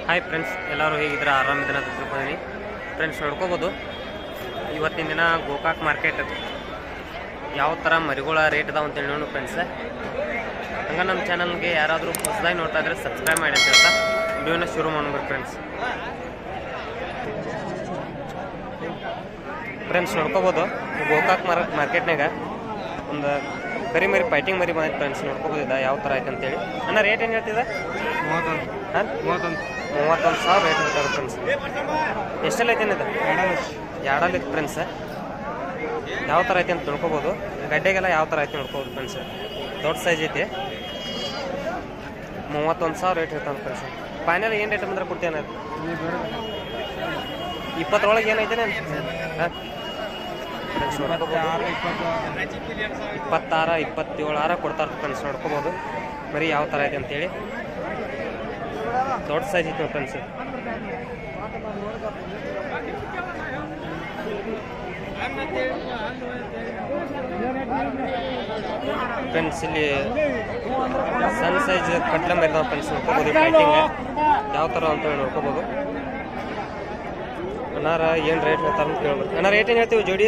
Hi friends, ಎಲ್ಲರೂ ಹೇಗಿದ್ರೆ ಆರಾಮಿದ್ರೆ ಅಂತ ತಿಳ್ಕೊಂಡಿನಿ. Friends ನೋಡ್ಕೋಬೋದು, ಇವತ್ತಿನ ದಿನ ಗೋಕಾಕ್ ಮಾರ್ಕೆಟ್ ಯಾವ ಥರ ಮರಿಗಳ ರೇಟ್ ಇದಾವೆ ಅಂತೇಳಿ ನೋಡು ಫ್ರೆಂಡ್ಸ್. ಹಂಗೆ ನಮ್ಮ ಚಾನಲ್ಗೆ ಯಾರಾದರೂ ಹೊಸದಾಗಿ ನೋಡ್ತಾ ಇದ್ರೆ ಸಬ್ಸ್ಕ್ರೈಬ್ ಮಾಡಿ ಅಂತ ಹೇಳ್ತಾ ವಿಡಿಯೋನ ಶುರು ಮಾಡ್ಬೇಕು ಫ್ರೆಂಡ್ಸ್ ನೋಡ್ಕೋಬೋದು, ಗೋಕಾಕ್ ಮಾರ್ಕೆಟ್ನಾಗ ಒಂದು ಕರಿ ಮರಿ ಫೈಟಿಂಗ್ ಮರಿ ಬಂದೈತೆ ಫ್ರೆಂಡ್ಸ್. ನೋಡ್ಕೋಬೋದಿದ್ದ ಯಾವ ಥರ ಐತೆ ಅಂತೇಳಿ. ಅಣ್ಣ ರೇಟ್ ಏನು ಹೇಳ್ತಿದ್ದೆ? 31,000 ರೇಟ್ ಹೇಳ್ತಾರೆ ಫ್ರೆಂಡ್ಸ್. ಎಷ್ಟೆಲ್ಲ ಐತೆ ಇದು? ಎರಡಲ್ಲಿ ಫ್ರೆಂಡ್ಸ್. ಯಾವ ಥರ ಐತೆ ಅಂತ ನೋಡ್ಕೋಬೋದು. ಗಡ್ಡೆಗೆಲ್ಲ ಯಾವ ಥರ ಐತೆ ನೋಡ್ಕೋಬೋದು ಫ್ರೆಂಡ್ಸ್. ದೊಡ್ಡ ಸೈಜ್ ಐತಿ. 31,000 ರೇಟ್ ಹೇಳ್ತಾನೆ ಫ್ರೆಂಡ್ಸ್. ಫೈನಲ್ ಏನು ರೇಟ್ ಬಂದ್ರೆ ಕೊಡ್ತೇನೆ? 20 ಏನೈತೆ ಹಾಂ ಫ್ರೆಂಡ್ಸ್ ನೋಡ್ಕೋಬೋದು. 26, 27 ಕೊಡ್ತಾರೆ ಫ್ರೆಂಡ್ಸ್. ನೋಡ್ಕೋಬೋದು ಮರಿ ಯಾವ ಥರ ಐತೆ ಅಂತೇಳಿ. ದೊಡ್ಡ ಸೈಜ್ ಐತೆ ಫ್ರೆಂಡ್ಸ್. ಫ್ರೆಂಡ್ಸ್ ಇಲ್ಲಿ ಸಣ್ಣ ಸೈಜ್ ಕಟ್ಲ ಮೇಲೆ ಫ್ರೆಂಡ್ಸ್ ನೋಡ್ಕೋಬೋದು. ಫೈಟಿಂಗ್ ಯಾವ ಥರ ಅಂತ ನೋಡ್ಕೋಬೋದು. ಅನ್ನಾರ ಏನು ರೇಟ್ ಹೇಳ್ತಾರೆ ಅಂತ ಕೇಳ್ಬೇಕು. ಅಣ್ಣ ರೇಟ್ ಏನು ಹೇಳ್ತೀವಿ? ಜೋಡಿ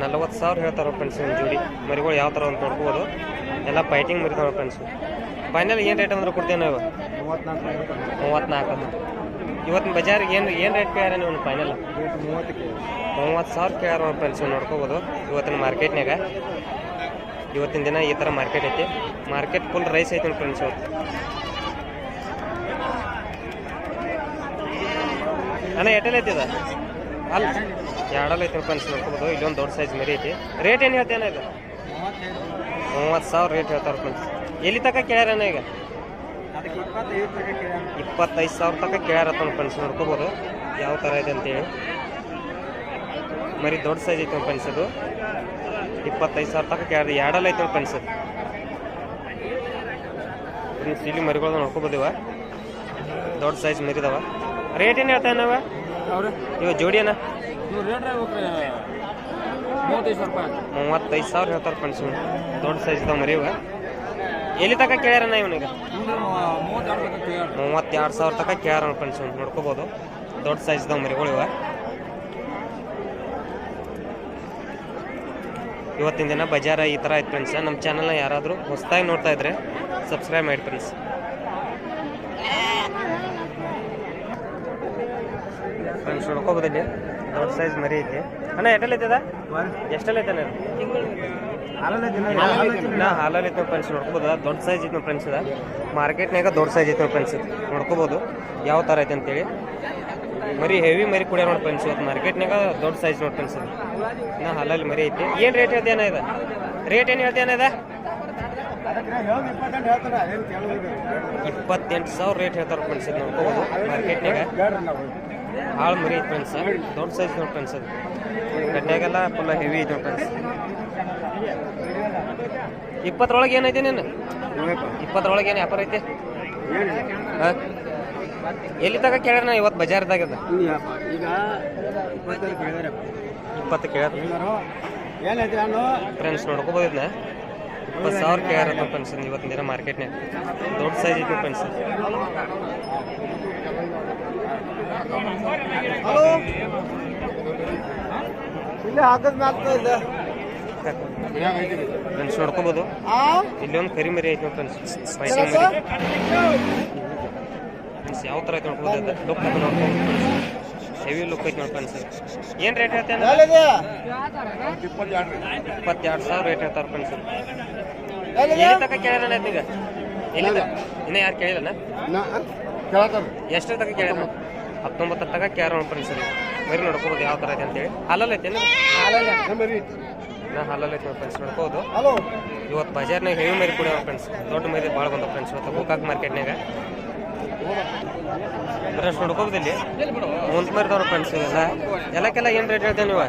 40,000 ಹೇಳ್ತಾರೆ ಫ್ರೆಂಡ್ಸ್. ಒಂದು ಜೋಡಿ ಮರಿಗಳು ಯಾವ ಥರ ಅಂತ ನೋಡ್ಕೋಬೋದು. ಎಲ್ಲ ಫೈಟಿಂಗ್ ಮರಿತಾವೆ ಫ್ರೆಂಡ್ಸ್. ಫೈನಲ್ ಏನು ರೇಟ್ ಅಂದ್ರೆ ಕೊಡ್ತೇವೆ ನಾವು? 34. ಇವತ್ತಿನ ಬಜಾರಿಗೆ ಏನು ರೇಟ್ ಕೇಳ್ಯಾರ ನೀವು? ಫೈನಲ್ 30,000 ಕೇಳ್ಯಾರ ಫ್ರೆಂಡ್ಸ್. ನೋಡ್ಕೋಬೋದು ಇವತ್ತಿನ ಮಾರ್ಕೆಟ್ನಾಗ. ಇವತ್ತಿನ ದಿನ ಈ ಥರ ಮಾರ್ಕೆಟ್ ಐತಿ. ಮಾರ್ಕೆಟ್ ಫುಲ್ ರೈಸ್ ಐತಿ ಫ್ರೆಂಡ್ಸ್ ಇವತ್ತು. ಅಣ್ಣ ಎಟ್ಟೆಲ್ಲ ಐತಿದ? ಅಲ್ಲ ಎರಡಲ್ಲ ಐತಿ ಫ್ರೆಂಡ್ಸ್. ನೋಡ್ಕೋಬೋದು ಇಲ್ಲೊಂದು ದೊಡ್ಡ ಸೈಜ್ ಮರಿ ಐತಿ. ರೇಟ್ ಏನು ಹೇಳ್ತೇನೆ ಇದು? 30,000 ರೇಟ್ ಹೇಳ್ತಾರೆ ಫ್ರೆಂಡ್ಸ್. ಎಲ್ಲಿ ತನಕ ಕೇಳ್ಯಾರಣ್ಣ ಈಗ? 25,000 ತನಕ ಕೇಳ್ಯಾರತ್ತ ಫ್ರೆಂಡ್ಸ್. ನೋಡ್ಕೋಬೋದು ಯಾವ ಥರ ಐತೆ ಅಂತೇಳಿ. ಮರಿ ದೊಡ್ಡ ಸೈಜ್ ಐತೆ ಫ್ರೆಂಡ್ಸ್. ಅದು 25,000 ತನಕ ಕೇಳ್ಯಾರ. ಎರಡಲ್ಲ ಐತೆ ಫ್ರೆಂಡ್ಸ್. ಫ್ರೆಂಡ್ಸ್ ಇಲ್ಲಿ ಮರಿಗಳು ನೋಡ್ಕೋಬೋದಿವ. ದೊಡ್ಡ ಸೈಜ್ ಮರಿದಾವ. ರೇಟ್ ಏನು ಹೇಳ್ತಾ ನಾವ ಇವ ಜೋಡಿಯನ? 35,000 ಹೇಳ್ತಾರೆ ಫ್ರೆಂಡ್ಸ್. ದೊಡ್ಡ ಸೈಜ್ ಇದಾವ ಮರಿ ಇವ. ಎಲ್ಲಿ ತನಕ ಕೇಳ್ಯಾರಣ್ಣ ಇವನಿಗೆ? 32,000 ತನಕ ಕೇಳ್ಯಾರ ಫ್ರೆಂಡ್ಸ್. ನೋಡ್ಕೋಬೋದು ದೊಡ್ಡ ಸೈಜ್ ಇದಾವ ಮರಿಗಳು ಇವ. ಇವತ್ತಿನ ದಿನ ಬಜಾರ ಈ ಥರ ಐತೆ ಫ್ರೆಂಡ್ಸ್. ನಮ್ಮ ಚಾನಲ್ನ ಯಾರಾದರೂ ಹೊಸದಾಗಿ ನೋಡ್ತಾ ಇದ್ರೆ ಸಬ್ಸ್ಕ್ರೈಬ್ ಮಾಡಿ ಫ್ರೆಂಡ್ಸ್. ಫ್ರೆಂಡ್ಸ್ ನೋಡ್ಕೋಬೋದು ಇಲ್ಲಿ ದೊಡ್ಡ ಸೈಜ್ ಮರಿ ಐತಿ. ಅಣ್ಣ ಎಷ್ಟೆಲ್ಲ ಐತದ? ಎಷ್ಟೆಲ್ಲ ಐತೆ? ಹಾಲಲ್ಲಿ ಐತೆ ಫ್ರೆಂಡ್ಸ್. ನೋಡ್ಕೋಬೋದು ದೊಡ್ಡ ಸೈಜ್ ಐತೆ ಫ್ರೆಂಡ್ಸ್. ಇದೆ ಮಾರ್ಕೆಟ್ನಾಗ ದೊಡ್ಡ ಸೈಜ್ ಐತೆ ಫ್ರೆಂಡ್ಸ್. ನೋಡ್ಕೋಬೋದು ಯಾವ ಥರ ಐತೆ ಅಂತೇಳಿ. ಮರಿ ಹೆವಿ ಮರಿ ಕುಡಿಯೋ ನೋಡಿ ಫ್ರೆಂಡ್ಸ್. ಇವತ್ತು ಮಾರ್ಕೆಟ್ನಾಗ ದೊಡ್ಡ ಸೈಜ್ ನೋಡಿ ಫ್ರೆಂಡ್ಸ್. ಹಾಲಲ್ಲಿ ಮರಿ ಐತಿ. ಏನು ರೇಟ್ ಹೇಳ್ತೇನೆ ಇದೆ? ರೇಟ್ ಏನು ಹೇಳ್ತೇನೆ ಇದೆ? 28,000 ರೇಟ್ ಹೇಳ್ತಾರೆ ಫ್ರೆಂಡ್ಸ್. ನೋಡ್ಕೋಬೋದು ಮಾರ್ಕೆಟ್ನಾಗ ಹಾಳು ಮರಿ ಐತೆ ಫ್ರೆಂಡ್ಸ್. ದೊಡ್ಡ ಸೈಜ್ ನೋಡಿ ಫ್ರೆಂಡ್ಸ್. ಅದು ಗಡ್ಡೆಗೆಲ್ಲ ಫುಲ್ ಹೆವಿ ಐತೆ ಫ್ರೆಂಡ್ಸ್. 20 ಏನೈತೆ ನೀನು? 20 ಏನು ವ್ಯಾಪಾರ ಐತೆ? ಹಾಂ ಎಲ್ಲಿ ತಗ ಕೇಳ್ಯಾರ? ಇವತ್ತು ಬಜಾರ್ದಾಗದ 20 ಕೇಳ್ಯಾರ ಫ್ರೆಂಡ್ಸ್. ನೋಡ್ಕೋಬೋದು ಇದನ್ನ 20,000 ಕೇಳ್ಯಾರ ಫ್ರೆಂಡ್ಸ್. ಇವತ್ತಿನ ದಿನ ಮಾರ್ಕೆಟ್ನಾಗ ದೊಡ್ಡ ಸೈಜ್ ಐತಿ ಫ್ರೆಂಡ್ಸ್. ಫ್ರೆಂಡ್ಸ್ ನೋಡ್ಕೋಬೋದು ಇಲ್ಲಿ ಒಂದು ಕರಿ ಮರಿ ಐತಿ ಫ್ರೆಂಡ್ಸ್. ಫೈಟಿಂಗ್ ಮರಿ ಫ್ರೆಂಡ್ಸ್. ಯಾವ ಥರ ಐತೆ ನೋಡ್ಕೋಬೋದು. ಲುಕ್ ಅದು ನೋಡ್ಕೋಬೋದು ಫ್ರೆಂಡ್ಸ್. ಹೆವಿ ಲುಕ್ ಐತಿ ನೋಡಿ ಫ್ರೆಂಡ್ಸ್. ಏನು ರೇಟ್ ಹೇಳ್ತೇನೆ? 22,000 ರೇಟ್ ಹೇಳ್ತಾರೆ ಫ್ರೆಂಡ್ಸ್. ಎಲ್ಲಿ ತನಕ ಕೇಳ್ಯಾರ ಈಗ? ಎಲ್ಲಿದ ಇನ್ನೂ ಯಾರು ಕೇಳಿಲ್ಲ? ಎಷ್ಟರ ತನಕ ಕೇಳ್ಯಾರ? 19 ತನಕ ಕೇಳ್ಯಾರ ಫ್ರೆಂಡ್ಸ್. ಮರಿ ನೋಡ್ಕೋಬೋದು ಯಾವ ಥರ ಐತೆ ಅಂತೇಳಿ. ಹಾಲಲ್ಲಿ ಐತೆ? ಹಾಲಲ್ಲಿ ಐತೆ ಫ್ರೆಂಡ್ಸ್. ನೋಡ್ಕೋಬೋದು ಇವತ್ತು ಬಜಾರ್ನಾಗ ಹೆವಿ ಮರಿ ಕುಡಿಯೋ ಫ್ರೆಂಡ್ಸ್. ದೊಡ್ಡ ಮರಿ ಭಾಳ ಬಂದ ಫ್ರೆಂಡ್ಸ್ ಇವತ್ತು ಗೋಕಾಕ್ ಮಾರ್ಕೆಟ್ನಾಗ. ಫ್ರೆಂಡ್ಸ್ ನೋಡ್ಕೋಬೋದು ಇಲ್ಲಿ ಮುಂದೆ ಮರಿದವ್ರು ಫ್ರೆಂಡ್ಸ್. ಇವೆಲ್ಲ ಎಲ್ಲಕ್ಕೆಲ್ಲ ಏನು ರೇಟ್ ಹೇಳ್ತೇವೆ ನೀವು?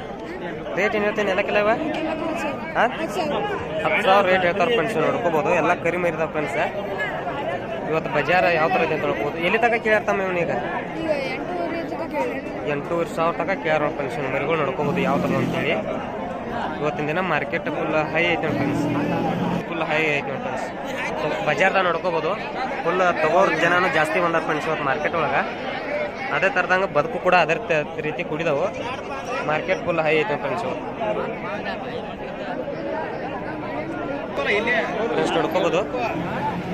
ರೇಟ್ ಏನು ಹೇಳ್ತೇನೆ ಎಲ್ಲಕ್ಕೆಲ್ಲ ಇವ? ಹಾಂ 10,000 ರೇಟ್ ಹೇಳ್ತಾರೆ ಫ್ರೆಂಡ್ಸ್. ನೋಡ್ಕೋಬೋದು ಎಲ್ಲ ಕರಿ ಮರಿದಾವೆ ಫ್ರೆಂಡ್ಸ್. ಇವತ್ತು ಬಜಾರ ಯಾವ ಥರ ಇದೆ ಅಂತ ನೋಡ್ಬೋದು. ಎಲ್ಲಿ ತನಕ ಕೇಳ್ತಮ್ಮ ಇವನೀಗ? 8,500 ತನಕ ಕೇಳ್ಯಾರ ಫ್ರೆಂಡ್ಸ್. ಮರಿಗಳು ನೋಡ್ಕೋಬೋದು ಯಾವ ಥರ ಅಂತೇಳಿ. ಇವತ್ತಿನ ದಿನ ಮಾರ್ಕೆಟ್ ಫುಲ್ ಹೈ ಐತೆ ಫ್ರೆಂಡ್ಸ್. ಫುಲ್ ಹೈ ಐತೆ ಫ್ರೆಂಡ್ಸ್. ಬಜಾರ್ದಾಗ ನೋಡ್ಕೋಬೋದು. ಫುಲ್ ತಗೋರ್ ಜನನು ಜಾಸ್ತಿ ಬಂದಾರ ಫ್ರೆಂಡ್ಸ್ ಇವತ್ತು ಮಾರ್ಕೆಟ್ ಒಳಗೆ. ಅದೇ ಥರದಂಗೆ ಬದುಕು ಕೂಡ ಅದೇ ರೀತಿ ಕುಡಿದವು. ಮಾರ್ಕೆಟ್ ಫುಲ್ ಹೈ ಐತೆ ಫ್ರೆಂಡ್ಸ್ ಇವತ್ತು. ಫ್ರೆಂಡ್ಸ್ ನೋಡ್ಕೋಬೋದು.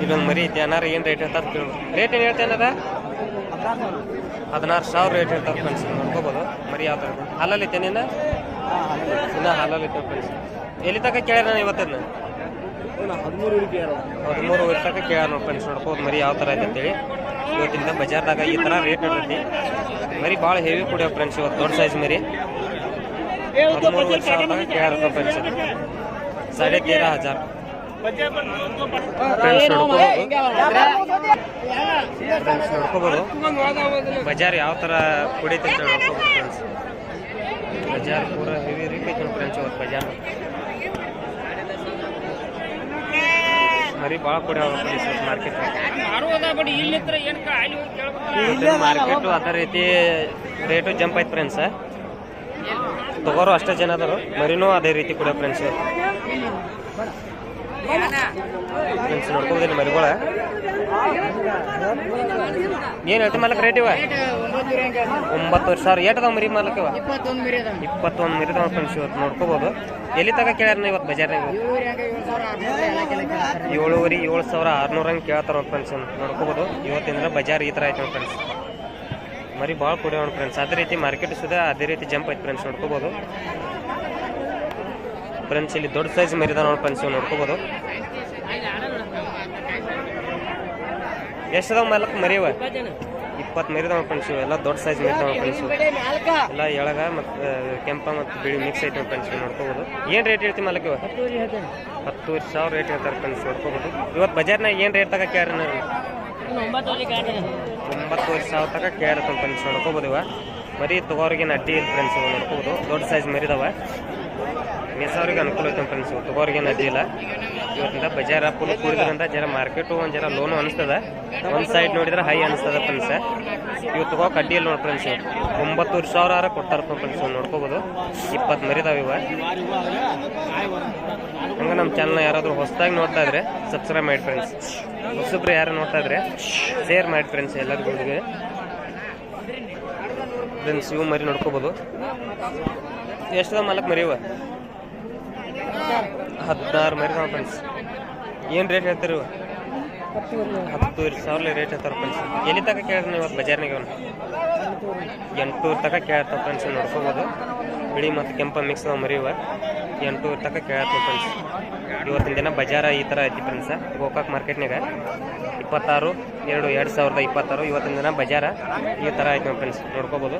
ಇಲ್ಲೊಂದು ಮರಿ ಐತಿ. ಅನ್ನಾರ ಏನು ರೇಟ್ ಹೇಳ್ತಾರೆ ಕೇಳ್ಬೋದು. ರೇಟ್ ಏನು ಹೇಳ್ತೇನದ? 16,000 ರೇಟ್ ಹೇಳ್ತಾರೆ ಫ್ರೆಂಡ್ಸ್. ನೋಡ್ಕೋಬೋದು ಮರಿ ಯಾವ ಥರ ಹಾಲಲ್ಲಿ ಐತೆ ನೀನು ಇನ್ನೂ ಹಾಲಲ್ಲಿ ಐತೆ ಫ್ರೆಂಡ್ಸ್. ಎಲ್ಲಿ ತನಕ ಕೇಳ್ಯಾರ ನಾನು ಇವತ್ತನ್ನ 13 ತನಕ ಕೇಳ್ಯಾರ ನೋಡಿ ಫ್ರೆಂಡ್ಸ್. ನೋಡ್ಕೋಬೋದು ಮರಿ ಯಾವ ಥರ ಐತೆ ಅಂತೇಳಿ. ಇವತ್ತಿಂದ ಬಜಾರ್ದಾಗ ಈ ಥರ ರೇಟ್ ಇರ್ತೈತಿ. ಮರಿ ಭಾಳ ಹೆವಿ ಕುಡಿಯೋ ಫ್ರೆಂಡ್ಸ್. ಇವತ್ತು ದೊಡ್ಡ ಸೈಜ್ ಮರಿ 13,000 ತನಕ ಕೇಳ್ಯಾರ ಫ್ರೆಂಡ್ಸ್. 13,500 ಫ್ರೆಂಡ್ಸ್ ನೋಡ್ಕೋಬೋದು. ಬಜಾರ್ ಯಾವ ಥರ ಕುಡಿತೈತೆ ಅಂತ ನೋಡ್ಕೋಬೋದು ಫ್ರೆಂಡ್ಸ್. ಬಜಾರ್ ಪೂರ ಹೆವಿ ರೇಟ್ ಐತೆ ಫ್ರೆಂಡ್ಸ್ ಇವತ್ತು ಬಜಾರ್. ಮರಿ ಭಾಳ ಕುಡಿಯೋ ಫ್ರೆಂಡ್ಸ್ ಮಾರ್ಕೆಟ್. ಮಾರ್ಕೆಟು ಅದೇ ರೀತಿ ರೇಟು ಜಂಪ್ ಐತೆ ಫ್ರೆಂಡ್ಸ್. ತಗೋರು ಅಷ್ಟೇ ಜನ ಅದಾರು. ಮರಿನೂ ಅದೇ ರೀತಿ ಕುಡಿಯೋ ಫ್ರೆಂಡ್ಸ್ ಇವತ್ತು. ಫ್ರೆಂಡ್ಸ್ ನೋಡ್ಕೋಬೋದಿಲ್ಲ ಮರಿಗಳ. ಏನು ಹೇಳ್ತೀವಿ ಮಾಲಕ್ ರೇಟ್ ಇವ? 9,000 ಏಟದಾವ ಮರಿ ಮಾಲಕ್ ಇವ? 21 ಮರಿ ಅದಾವ ಫ್ರೆಂಡ್ಸ್ ಇವತ್ತು. ನೋಡ್ಕೋಬೋದು. ಎಲ್ಲಿ ತಗ ಕೇಳ್ಯಾರ ಇವತ್ತು ಬಜಾರ್ನಾಗ? 7,600 ಹಂಗೆ ಕೇಳ್ತಾರ ಫ್ರೆಂಡ್ಸ್. ನೋಡ್ಕೋಬೋದು. ಇವತ್ತಿಂದ ಬಜಾರ್ ಈ ಥರ ಐತೆ ಫ್ರೆಂಡ್ಸ್. ಮರಿ ಭಾಳ ಕುಡಿಯೋಣ ಫ್ರೆಂಡ್ಸ್. ಅದೇ ರೀತಿ ಮಾರ್ಕೆಟ್ ಸುದ ಅದೇ ರೀತಿ ಜಂಪ್ ಐತೆ ಫ್ರೆಂಡ್ಸ್. ನೋಡ್ಕೋಬೋದು ಫ್ರೆಂಡ್ಸ್. ಇಲ್ಲಿ ದೊಡ್ಡ ಸೈಜ್ ಮರಿದ ನೋಡಿ ಫ್ರೆಂಡ್ಸ್. ನೋಡ್ಕೋಬೋದು. ಎಷ್ಟದಾವ ಮಾಲಕ್ ಮರಿವ? 20 ಮರಿದಾವ ಫ್ರೆಂಡ್ಸ್. ಎಲ್ಲ ದೊಡ್ಡ ಸೈಜ್ ಮರಿದಾವ ಫ್ರೆಂಡ್ಸ್. ಎಲ್ಲ ಎಳಗ ಮತ್ತು ಕೆಂಪ ಮತ್ತು ಬಿಳಿ ಮಿಕ್ಸ್ ಐತೆ ಫ್ರೆಂಡ್ಸ್. ನೋಡ್ಕೋಬೋದು. ಏನು ರೇಟ್ ಹೇಳ್ತೀವಿ ಮಾಲಕ್ ಇವ? 10,000 ರೇಟ್ ಹೇಳ್ತಾರೆ ಫ್ರೆಂಡ್ಸ್. ನೋಡ್ಕೋಬೋದು. ಇವತ್ತು ಬಜಾರ್ನಾಗ ಏನು ರೇಟ್ ತಗ ಕೇಳ್ರಿ? 9,000 ತನಕ ಕೇಳಿರ್ತಾವೆ ಫ್ರೆಂಡ್ಸ್. ನೋಡ್ಕೋಬೋದು. ಇವ ಮರಿ ತಗೋರಿಗೆ ಅಡ್ಡಿ ಇಲ್ಲ ಫ್ರೆಂಡ್ಸ್. ನೋಡ್ಕೋಬೋದು. ದೊಡ್ಡ ಸೈಜ್ ಮರಿದಾವ. ಮೇಸವ್ರಿಗೆ ಅನುಕೂಲ ಐತೆ ಫ್ರೆಂಡ್ಸ್. ತಗೋರಿಗೆ ಅಡ್ಡಿ ಇಲ್ಲ. ಇವತ್ತಿಂದ ಬಜಾರ ಫುಲ್ ಕೂಡಿದ್ರಿಂದ ಜರ ಮಾರ್ಕೆಟು ಒಂದು ಜರ ಲೋನು ಅನಿಸ್ತದ. ಒಂದು ಸೈಡ್ ನೋಡಿದ್ರೆ ಹೈ ಅನಿಸ್ತದ ಫ್ರೆಂಡ್ಸ್. ಇವತ್ತು ತಗೋಕೆ ಅಡ್ಡಿ ಇಲ್ಲ ನೋಡಿ ಫ್ರೆಂಡ್ಸ್. 9,000 ಕೊಡ್ತಾರ ಫ್ರೆಂಡ್ಸ್. ನೋಡ್ಕೋಬೋದು. 20 ಮರಿದಾವ ಇವ. ಹಂಗೆ ನಮ್ಮ ಚಾನಲ್ನ ಯಾರಾದರೂ ಹೊಸದಾಗಿ ನೋಡ್ತಾ ಇದ್ರೆ ಸಬ್ಸ್ಕ್ರೈಬ್ ಮಾಡಿ ಫ್ರೆಂಡ್ಸ್. ಹೊಸಬ್ರು ಯಾರು ನೋಡ್ತಾ ಇದ್ರೆ ಶೇರ್ ಮಾಡಿ ಫ್ರೆಂಡ್ಸ್ ಎಲ್ಲರಿಗೂ ಫ್ರೆಂಡ್ಸ್. ಇವು ಮರಿ ನೋಡ್ಕೋಬೋದು. ಎಷ್ಟದ ಮಾಲಕ್ ಮರಿವ? 16 ಮರಿದಾವ ಫ್ರೆಂಡ್ಸ್. ಏನು ರೇಟ್ ಹೇಳ್ತೀರಿ ಇವ? 10,000 ರೇಟ್ ಹೇಳ್ತಾರೆ ಫ್ರೆಂಡ್ಸ್. ಎಲ್ಲಿ ತನಕ ಕೇಳ್ರಿ ಇವತ್ತು ಬಜಾರ್ನಾಗ? 8,000 ತನಕ ಕೇಳ್ತಾವೆ ಫ್ರೆಂಡ್ಸ್. ನೋಡ್ಕೋಬೋದು. ಬಿಳಿ ಮತ್ತು ಕೆಂಪ ಮಿಕ್ಸ್ ಅದಾವ ಮರಿ ಇವ. 8,000 ತನಕ ಕೇಳ್ತಾವೆ ಫ್ರೆಂಡ್ಸ್. ಇವತ್ತಿನ ದಿನ ಬಜಾರ ಈ ಥರ ಐತಿ ಫ್ರೆಂಡ್ಸ್. ಗೋಕಾಕ್ ಮಾರ್ಕೆಟ್ನಾಗ 26/2/2026 ಇವತ್ತಿನ ದಿನ ಬಜಾರ ಈ ಥರ ಐತಿ ಫ್ರೆಂಡ್ಸ್. ನೋಡ್ಕೋಬೋದು.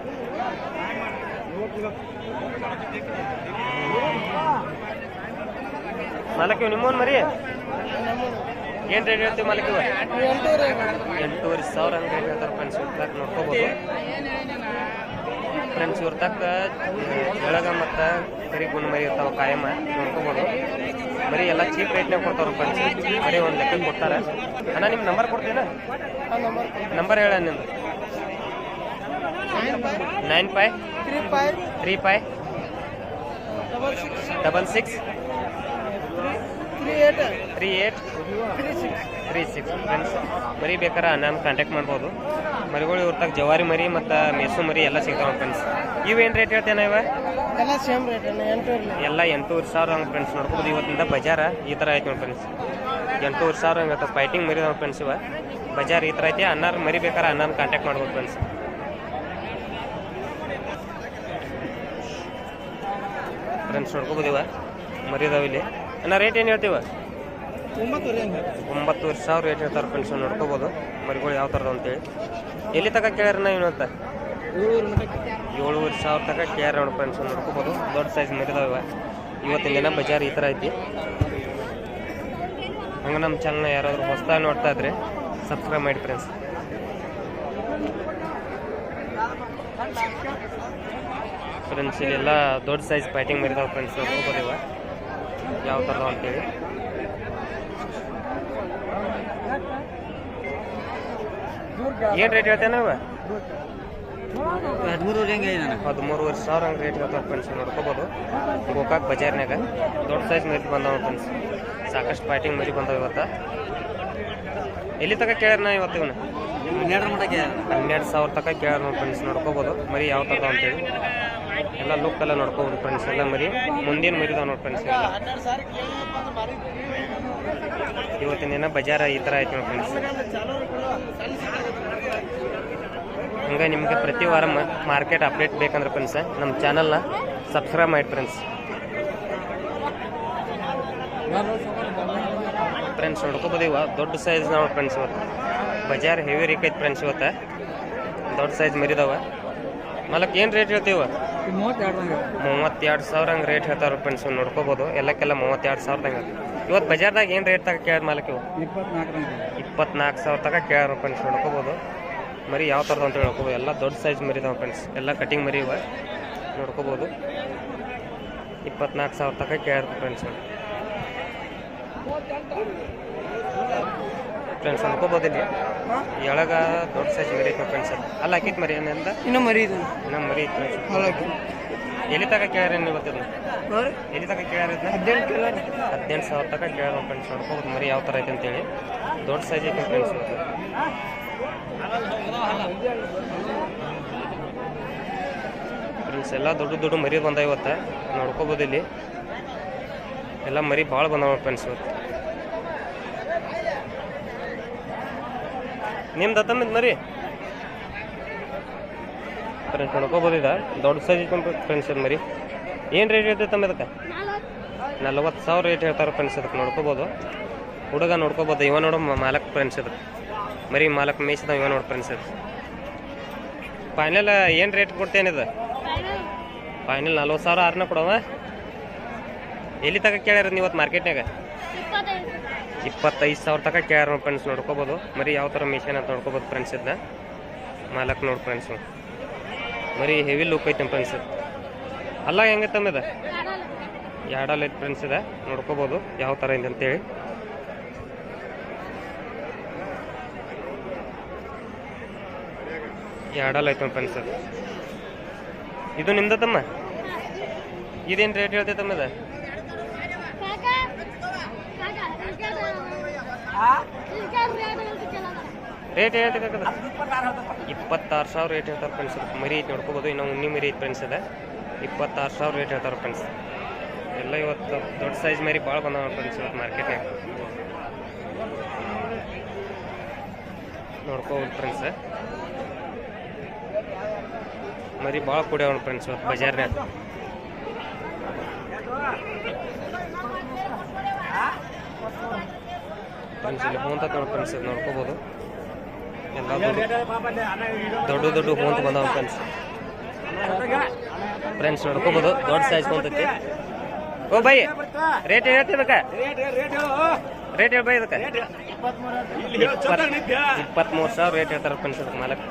ಮಾಲಕ್ ಇವ್ ನಿಮ್ಮವನ್ ಮರಿ ಏನು ರೇಟ್ ಹೇಳ್ತೀವಿ ಮಾಲಕ್ ಇವ? 8,500 ಹಂಗೆ ರೇಟ್ ಹೇಳ್ತಾರೆ ಫ್ರೆಂಡ್ಸ್. ಇವ್ರ ನೋಡ್ಕೋಬೋದು ಫ್ರೆಂಡ್ಸ್. ಇವ್ರ ತಕ್ಕ ಎಳಗ ಮತ್ತು ಕರಿ ಗುಂಡು ಮರಿ ಇರ್ತಾವೆ ಕಾಯಮ್ಮ. ನೋಡ್ಕೋಬೋದು. ಮರಿ ಎಲ್ಲ ಚೀಪ್ ರೇಟ್ನಾಗ ಕೊಡ್ತಾವ್ರ ಫ್ರೆಂಡ್ಸ್. ಮರಿ ಒಂದು ಲೆಕ್ಕಕ್ಕೆ ಕೊಡ್ತಾರೆ. ಅಣ್ಣ ನಿಮ್ಮ ನಂಬರ್ ಕೊಡ್ತೀನ? ನಂಬರ್ ಹೇಳ ನಿಮ್ದು. 9535363836 ಫ್ರೆಂಡ್ಸ್. ಮರಿ ಬೇಕಾರೆ ನಾನು ಕಾಂಟ್ಯಾಕ್ಟ್ ಮಾಡ್ಬೋದು. ಮರಿಗಳು ಇವ್ರ ತಕ್ಕ ಜವಾರಿ ಮರಿ ಮತ್ತು ಮೇಸು ಮರಿ ಎಲ್ಲ ಸಿಗ್ತಾವೆ ಫ್ರೆಂಡ್ಸ್. ಇವೇನು ರೇಟ್ ಹೇಳ್ತೇನೆ ಇವ? ಎಲ್ಲ ಸೇಮ್ ರೇಟ್ ಎಲ್ಲ 8,000 ಹಂಗೆ ಫ್ರೆಂಡ್ಸ್. ನೋಡ್ಬೋದು. ಇವತ್ತಿಂದ ಬಜಾರ ಈ ಥರ ಐತೆ ನೋಡಿ ಫ್ರೆಂಡ್ಸ್. 8,000 ಹಂಗೆ ಅಥವಾ ಫೈಟಿಂಗ್ ಮರಿ ಅದಾವ ಫ್ರೆಂಡ್ಸ್. ಇವ ಬಜಾರ್ ಈ ಥರ ಐತಿ. ಅನ್ನಾರು ಮರಿ ಬೇಕಾರೆ ಅನ್ನಾರು ಕಾಂಟ್ಯಾಕ್ಟ್ ಮಾಡ್ಬೋದು ಫ್ರೆಂಡ್ಸ್. ಫ್ರೆಂಡ್ಸ್ ನೋಡ್ಕೋಬೋದು. ಇವ ಮರಿ ಅದಾವ ಇಲ್ಲಿ. ಅನ್ನ ರೇಟ್ ಏನು ಹೇಳ್ತೀವ? 9,000 ರೇಟ್ ಹೇಳ್ತಾರೆ ಫ್ರೆಂಡ್ಸ್. ನೋಡ್ಕೋಬೋದು ಮರಿಗಳು ಯಾವ ಥರದ ಅಂತೇಳಿ. ಎಲ್ಲಿ ತನಕ ಕೇಳ್ಯಾರ ನಾವು ಅಂತ? 7,500 ತನಕ ಕೇಳ್ಯಾರ ನೋಡಿ ಫ್ರೆಂಡ್ಸ್. ನೋಡ್ಕೋಬೋದು. ದೊಡ್ಡ ಸೈಜ್ ಮರಿದಾವ. ಇವತ್ತಿನ ದಿನ ಬಜಾರ್ ಈ ಥರ ಐತಿ. ಹಂಗೆ ನಮ್ಮ ಚಾನಲ್ನ ಯಾರಾದರೂ ಹೊಸದಾಗಿ ನೋಡ್ತಾ ಇದ್ರೆ ಸಬ್ಸ್ಕ್ರೈಬ್ ಮಾಡಿ ಫ್ರೆಂಡ್ಸ್. ಫ್ರೆಂಡ್ಸ್ ಇಲ್ಲೆಲ್ಲ ದೊಡ್ಡ ಸೈಜ್ ಫೈಟಿಂಗ್ ಮರಿದಾವ ಫ್ರೆಂಡ್ಸ್. ನೋಡ್ಕೋಬೋದು ಇವ ಯಾವ ಥರದ ಅಂತೇಳಿ. ಏನು ರೇಟ್ ಹೇಳ್ತೇನೆ ಇವ? 13,500 ಹಂಗೆ ರೇಟ್ ಹೇಳ್ತಾರೆ ಫ್ರೆಂಡ್ಸ್. ನೋಡ್ಕೋಬೋದು. ಗೋಕಾಕ್ ಬಜಾರ್ನಾಗ ದೊಡ್ಡ ಸೈಜ್ ಮರಿ ಬಂದಾವ ಫ್ರೆಂಡ್ಸ್. ಸಾಕಷ್ಟು ಫೈಟಿಂಗ್ ಮರಿ ಬಂದಾವ ಇವತ್ತು. ಎಲ್ಲಿ ತನಕ ಕೇಳ್ಯಾರ ನಾ ಇವತ್ತು ಇವನು 12,000 ತನಕ ಕೇಳ್ಯಾರ ನೋಡಿ ಫ್ರೆಂಡ್ಸ್. ನೋಡ್ಕೋಬೋದು ಮರಿ ಯಾವ ಥರದ ಅಂತೇಳಿ ಎಲ್ಲ ಲುಕ್ ಎಲ್ಲ ನೋಡ್ಕೋಬೋದು ಫ್ರೆಂಡ್ಸ್. ಎಲ್ಲ ಮರಿ ಮುಂದಿನ ಮರಿದಾವ ನೋಡಿ ಫ್ರೆಂಡ್ಸ್. ಇವತ್ತಿನ ದಿನ ಬಜಾರ ಈ ಥರ ಆಯ್ತು ನೋಡಿ ಫ್ರೆಂಡ್ಸ್. ಹಂಗೆ ನಿಮಗೆ ಪ್ರತಿ ವಾರ ಮಾರ್ಕೆಟ್ ಅಪ್ಡೇಟ್ ಬೇಕಂದ್ರೆ ಫ್ರೆಂಡ್ಸ್ ನಮ್ಮ ಚಾನಲ್ನ ಸಬ್ಸ್ಕ್ರೈಬ್ ಮಾಡಿ ಫ್ರೆಂಡ್ಸ್. ಫ್ರೆಂಡ್ಸ್ ನೋಡ್ಕೋಬೋದು ಇವ ದೊಡ್ಡ ಸೈಜ್ ನಾವು ಫ್ರೆಂಡ್ಸ್. ಇವತ್ತು ಬಜಾರ್ ಹೆವಿ ರೇಟ್ ಐತೆ ಫ್ರೆಂಡ್ಸ್. ಇವತ್ತು ದೊಡ್ಡ ಸೈಜ್ ಮರಿದಾವ. ಮಾಲಕ್ ಏನು ರೇಟ್ ಹೇಳ್ತೀವ? 32,000 ಹಂಗೆ ರೇಟ್ ಹೇಳ್ತಾರ ಫ್ರೆಂಡ್ಸ್. ನೋಡ್ಕೋಬೋದು ಎಲ್ಲಕ್ಕೆಲ್ಲ 32,000 ಇವತ್ತು ಬಜಾರ್ದಾಗ ಏನು ರೇಟ್ ತಗ ಕೇಳ ಮಾಲಕ್ ಇವು? 24,000 ತಗ ಕೇಳ್ಯಾರ ಫ್ರೆಂಡ್ಸ್. ನೋಡ್ಕೋಬೋದು ಮರಿ ಯಾವ ಥರದ್ದು ಅಂತ ಹೇಳ್ಕೋಬೋದು. ಎಲ್ಲ ದೊಡ್ಡ ಸೈಜ್ ಮರಿದಾವ ಫ್ರೆಂಡ್ಸ್. ಎಲ್ಲ ಕಟಿಂಗ್ ಮರಿ ಇವ ನೋಡ್ಕೋಬೋದು. 24,000 ತಗ ಕೇಳ್ಯಾರ ಫ್ರೆಂಡ್ಸ್. ಫ್ರೆಂಡ್ಸ್ ನೋಡ್ಕೋಬೋದು ಇಲ್ಲಿ ಎಳಗ ದೊಡ್ಡ ಸೈಜ್ ಮರಿ ಐತೆ ಫ್ರೆಂಡ್ಸ್. ಅಲ್ಲಿ ಹಾಕಿತ್ ಮರಿ ಏನಿಂದ ಇನ್ನೂ ಮರಿ ಐತೆ ಫ್ರೆಂಡ್ಸ್. ಎಲ್ಲಿ ತಗ ಕೇಳ್ಯಾರ ಇವತ್ತಿದ್ದು? ಎಲ್ಲಿ ತಗ ಕೇಳ್ಯಾರ? 18,000 ತಗ ಕೇಳ್ಯಾರ ಫ್ರೆಂಡ್ಸ್. ನೋಡ್ಕೋಬೋದು ಮರಿ ಯಾವ ಥರ ಐತೆ ಅಂತೇಳಿ. ದೊಡ್ಡ ಸೈಜ್ ಐತೆ ಫ್ರೆಂಡ್ಸ್. ಫ್ರೆಂಡ್ಸ್ ಎಲ್ಲ ದೊಡ್ಡ ದೊಡ್ಡ ಮರಿ ಬಂದ ಇವತ್ತು. ನೋಡ್ಕೋಬೋದು ಇಲ್ಲಿ ಎಲ್ಲ ಮರಿ ಭಾಳ ಬಂದವ ಫ್ರೆಂಡ್ಸ್. ಇವತ್ತು ನಿಮ್ದು ತಮ್ಮಿದ್ ಮರಿ ಫ್ರೆಂಡ್ಸ್. ನೋಡ್ಕೋಬೋದಿದ ದೊಡ್ಡ ಸೈಜ್ ಐತೆ ಫ್ರೆಂಡ್ಸ್. ಇದು ಮರಿ ಏನು ರೇಟ್ ಹೇಳ್ತೈತೆ ತಮ್ಮ ಇದಕ್ಕೆ? 40,000 ರೇಟ್ ಹೇಳ್ತಾರೆ ಫ್ರೆಂಡ್ಸ್. ಇದಕ್ಕೆ ನೋಡ್ಕೋಬೋದು ಹುಡುಗ ನೋಡ್ಕೋಬೋದು. ಇವ ನೋಡೋ ಮಾಲಕ್ ಫ್ರೆಂಡ್ಸ್. ಇದಕ್ಕೆ ಮರಿ ಮಾಲಕ್ ಮೇಯ್ಸಿದ ಇವ ನೋಡಿ ಫ್ರೆಂಡ್ಸ್. ಇದು ಫೈನಲ್ ಏನು ರೇಟ್ ಕೊಡ್ತೇನಿದೆ? ಫೈನಲ್ 40,000 ಆರ್ನ ಕೊಡವ. ಎಲ್ಲಿ ತಗ ಕೇಳ್ಯಾರ ನೀವು ಇವತ್ತು ಮಾರ್ಕೆಟ್ನಾಗ? 25,000 ತನಕ ಕೇಳ್ಯಾರ ಫ್ರೆಂಡ್ಸ್. ನೋಡ್ಕೋಬೋದು ಮರಿ ಯಾವ ಥರ ಮಿಷನ್ ಅಂತ ನೋಡ್ಕೋಬೋದು ಫ್ರೆಂಡ್ಸ್. ಇದನ್ನ ಮಾಲಕ್ ನೋಡಿ ಫ್ರೆಂಡ್ಸ್. ಮರಿ ಹೆವಿ ಲುಕ್ ಐತೆ ಫ್ರೆಂಡ್ಸ್. ಅಲ್ಲ ಹೆಂಗೆ ತಮ್ಮದ? ಎರಡಲ್ಲ ಐತೆ ಫ್ರೆಂಡ್ಸ್. ಇದೆ ನೋಡ್ಕೋಬೋದು ಯಾವ ಥರ ಇದೆ ಅಂತೇಳಿ. ಎರಡಲ್ಲ ಐತೆ ಫ್ರೆಂಡ್ಸ್. ಇದು ನಿಮ್ದ ತಮ್ಮ? ಇದೇನು ರೇಟ್ ಹೇಳ್ತೈತೆ ತಮ್ಮದ? ರೇಟ್ ಹೇಳ್ತೈತೆ 26,000 ರೇಟ್ ಹೇಳ್ತಾರೆ ಫ್ರೆಂಡ್ಸ್. ಮರಿ ಐತೆ ನೋಡ್ಕೋಬೋದು. ಇನ್ನು ಉಣ್ಣಿ ಮರಿ ಐತೆ ಫ್ರೆಂಡ್ಸ್. ಇದೆ 26,000 ರೇಟ್ ಹೇಳ್ತಾರೆ ಫ್ರೆಂಡ್ಸ್. ಎಲ್ಲ ಇವತ್ತು ದೊಡ್ಡ ಸೈಜ್ ಮರಿ ಭಾಳ ಬಂದವ ಫ್ರೆಂಡ್ಸ್ ಇವತ್ತು ಮಾರ್ಕೆಟ್ನಾಗ. ನೋಡ್ಕೋಬೋದು ಫ್ರೆಂಡ್ಸ್ ಮರಿ ಭಾಳ ಕುಡಿಯವ ಫ್ರೆಂಡ್ಸ್ ಇವತ್ತು ಬಜಾರ್ನಾಗ. ಫ್ರೆಂಡ್ಸ್ ಇಲ್ಲಿ ಹೋಂತ ನೋಡಿ ಫ್ರೆಂಡ್ಸ್. ನೋಡ್ಕೋಬೋದು ಎಲ್ಲ ದೊಡ್ಡ ದೊಡ್ಡ ಹೋಂತ ಬಂದವ ಫ್ರೆಂಡ್ಸ್. ಫ್ರೆಂಡ್ಸ್ ನೋಡ್ಕೋಬೋದು ದೊಡ್ಡ ಸೈಜ್ ಹೋಂತೈತಿ. ಓ ಬೈ ರೇಟ್ ಏನು ಹೇಳ್ತಿದ್ದಕ್ಕ? ರೇಟ್ ಹೇಳಿ ಬೈ ಇದಕ್ಕೆ? 23,000 ರೇಟ್ ಹೇಳ್ತಾರೆ ಫ್ರೆಂಡ್ಸ್. ಅದಕ್ಕೆ ಮಾಲಕ್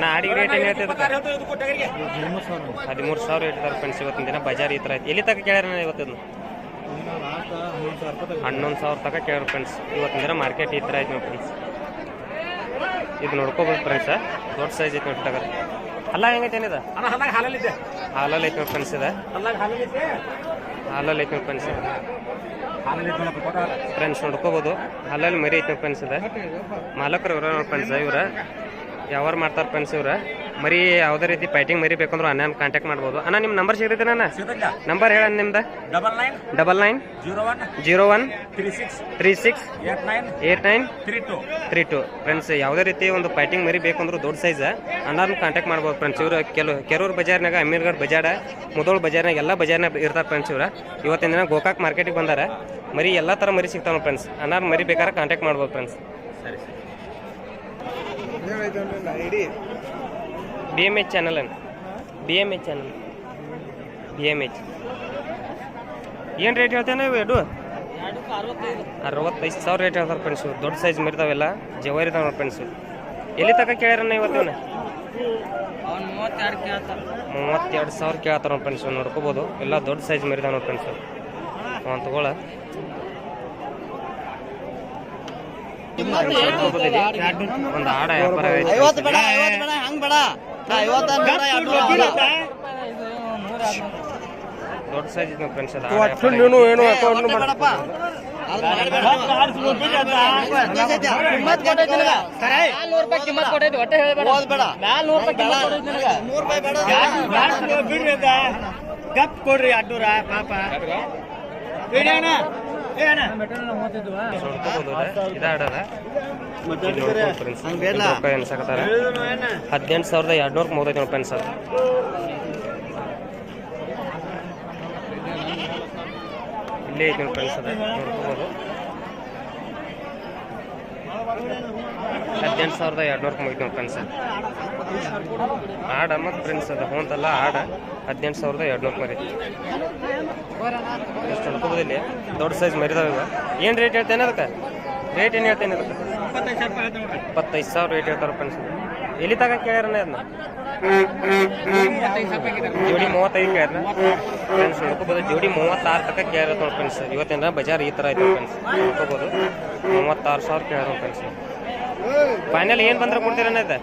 ನಾ ಆಡಿಗೆ ರೇಟ್ ಏನು ಹೇಳ್ತಿದ್ದಕ್ಕೆ? 13,000 ಹೇಳ್ತಾರೆ ಫ್ರೆಂಡ್ಸ್. ಇವತ್ತಿನ ದಿನ ಬಜಾರ್ ಈ ಥರ ಐತಿ. ಎಲ್ಲಿ ತನಕ ಕೇಳ್ಯಾರ ಇವತ್ತಿನ? 11,000 ತನಕ ಕೇಳ್ಯಾರ ಫ್ರೆಂಡ್ಸ್. ಇವತ್ತಿನ ದಿನ ಮಾರ್ಕೆಟ್ ಈ ಥರ ಐತಿ ನೋಡಿ ಫ್ರೆಂಡ್ಸ್. ಇದು ನೋಡ್ಕೋಬೋದು ಫ್ರೆಂಡ್ಸ್. ದೊಡ್ಡ ಸೈಜ್ ಐತಿ ನೋಡಿ ತಗರ. ಅಲ್ಲ ಹೆಂಗೈತೆ ಏನಿದೆ? ಹಾಲಲ್ಲಿ ಐತಿ ನೋಡಿ ಫ್ರೆಂಡ್ಸ್. ಇದೆ ಹಾಲಲ್ಲಿ ಐತಿ ನೋಡಿ ಫ್ರೆಂಡ್ಸ್. ಫ್ರೆಂಡ್ಸ್ ನೋಡ್ಕೋಬೋದು ಹಾಲಲ್ಲಿ ಮರಿ ಐತಿ ನೋಡಿ ಫ್ರೆಂಡ್ಸ್. ಇದೆ ಮಾಲಕರು ಇವ್ರ ನೋಡಿ ಫ್ರೆಂಡ್ಸ್. ಇವ್ರ ಯಾವಾರು ಮಾಡ್ತಾರೆ ಫ್ರೆಂಡ್ಸ್. ಇವ್ರ ಮರಿ ಯಾವುದೇ ರೀತಿ ಫೈಟಿಂಗ್ ಮರಿ ಬೇಕಂದ್ರೆ ಅಣ್ಣ ಕಾಂಟ್ಯಾಕ್ಟ್ ಮಾಡ್ಬೋದು. ಅಣ್ಣ ನಿಮ್ಮ ನಂಬರ್ ಸಿಗ್ತೈತೆ ಅಣ್ಣ? ನಂಬರ್ ಹೇಳ ನಿಮ್ದು? 9901368932 ಫ್ರೆಂಡ್ಸ್. ಯಾವುದೇ ರೀತಿ ಒಂದು ಫೈಟಿಂಗ್ ಮರಿ ಬೇಕಂದ್ರೆ ದೊಡ್ಡ ಸೈಜ್ ಅಣ್ಣಾರನ್ನ ಕಾಂಟ್ಯಾಕ್ಟ್ ಮಾಡ್ಬೋದು ಫ್ರೆಂಡ್ಸ್. ಇವರು ಕೆರೂರು ಬಜಾರ್ನಾಗ, ಅಮೀರ್ಗಢ ಬಜಾರ, ಮುದೋಳ ಬಜಾರ್ನಾಗ ಎಲ್ಲ ಬಜಾರ್ನಾಗ ಇರ್ತಾರೆ ಫ್ರೆಂಡ್ಸ್. ಇವ್ರ ಇವತ್ತಿನ ದಿನ ಗೋಕಾಕ್ ಮಾರ್ಕೆಟಿಗೆ ಬಂದಾರ. ಮರಿ ಎಲ್ಲ ಥರ ಮರಿ ಸಿಗ್ತಾವ ಫ್ರೆಂಡ್ಸ್. ಅಣ್ಣಾರ ಮರಿ ಬೇಕಾದ್ರೆ ಕಾಂಟ್ಯಾಕ್ಟ್ ಮಾಡ್ಬೋದು ಫ್ರೆಂಡ್ಸ್. BMH ಚಾನಲ್ ಅನ್ನ BMH ಏನು ರೇಟ್ ಹೇಳ್ತೇನೆ ಇವು? 65,000 ರೇಟ್ ಹೇಳ್ತಾರೆ ಫ್ರೆಂಡ್ಸು. ದೊಡ್ಡ ಸೈಜ್ ಮರಿತಾವೆಲ್ಲ ಜವಾರಿ ಇದಾವೆ ನೋಡಿ ಫ್ರೆಂಡ್ಸು. ಎಲ್ಲಿ ತನಕ ಕೇಳ್ಯಾರಣ್ಣ ಇವತ್ತಿನ? 32,000 ಕೇಳ್ತಾರೆ ನೋಡಿ ಫ್ರೆಂಡ್ಸು. ನೋಡ್ಕೋಬೋದು ಎಲ್ಲ ದೊಡ್ಡ ಸೈಜ್ ಮರಿದಾವೆ ನೋಡಿ ಫ್ರೆಂಡ್ಸು. ಅವ್ನು ತಗೊಳ ಒಂದು ಆಡ ವ್ಯಾಪಾರ ದೊಡ್ಡ ಸೈಜ್ ಇದೆ ಫ್ರೆಂಡ್ಸ್. ಗಪ್ ಕೊಡ್ರಿ 200 ಪಾಪ ಅನ್ಸಕತ್ತಾರ 18,200 ಮುಗ್ದೈತಿ ನೋಡಿ ಫ್ರೆಂಡ್ಸ್. ಇಲ್ಲೇ ಐತಿ ನೋಡಿ ಫ್ರೆಂಡ್ಸ್, ಅದ ನೋಡ್ಕೋಬೋದು. 18,200 ಮುಗಿತು ನೋಡಿ ಫ್ರೆಂಡ್ಸ್. ಆಡ ಮತ್ತು ಫ್ರೆಂಡ್ಸ್ ಅದ ಹೋಂತಲ್ಲ ಆಡ 18,200 ಮರಿ. ಎಷ್ಟು ಅನ್ಕೋಬೋದಿಲ್ಲ, ದೊಡ್ಡ ಸೈಜ್ ಮರಿದಾವ. ಇವ ಏನು ರೇಟ್ ಹೇಳ್ತೇನೆ ಅದಕ್ಕೆ? ರೇಟ್ ಏನು ಹೇಳ್ತೇನೆ ಅದಕ್ಕೆ? 25,000 ರೇಟ್ ಹೇಳ್ತಾರೆ ಫ್ರೆಂಡ್ಸ್. ಎಲ್ಲಿ ತಗ ಕೇಳ್ಯಾರನ ಅದನ್ನ? ಜೋಡಿ 35 ಕೇಳ್ಯಾರ ಫ್ರೆಂಡ್ಸ್. ನೋಡ್ಕೋಬೋದು ಜೋಡಿ 36 ತನಕ ಕೇಳ್ಯಾರ ನೋಡಿ ಫ್ರೆಂಡ್ಸ್. ಇವತ್ತಿನ ಬಜಾರ್ ಈ ಥರ ಐತೆ ಫ್ರೆಂಡ್ಸ್. ನೋಡ್ಕೋಬೋದು 36,000 ಕೇಳ್ಯಾರ ಫ್ರೆಂಡ್ಸ್. ಫೈನಲ್ ಏನು ಬಂದ್ರೆ ಕೊಡ್ತೀರನ್ನ ಇದೆ?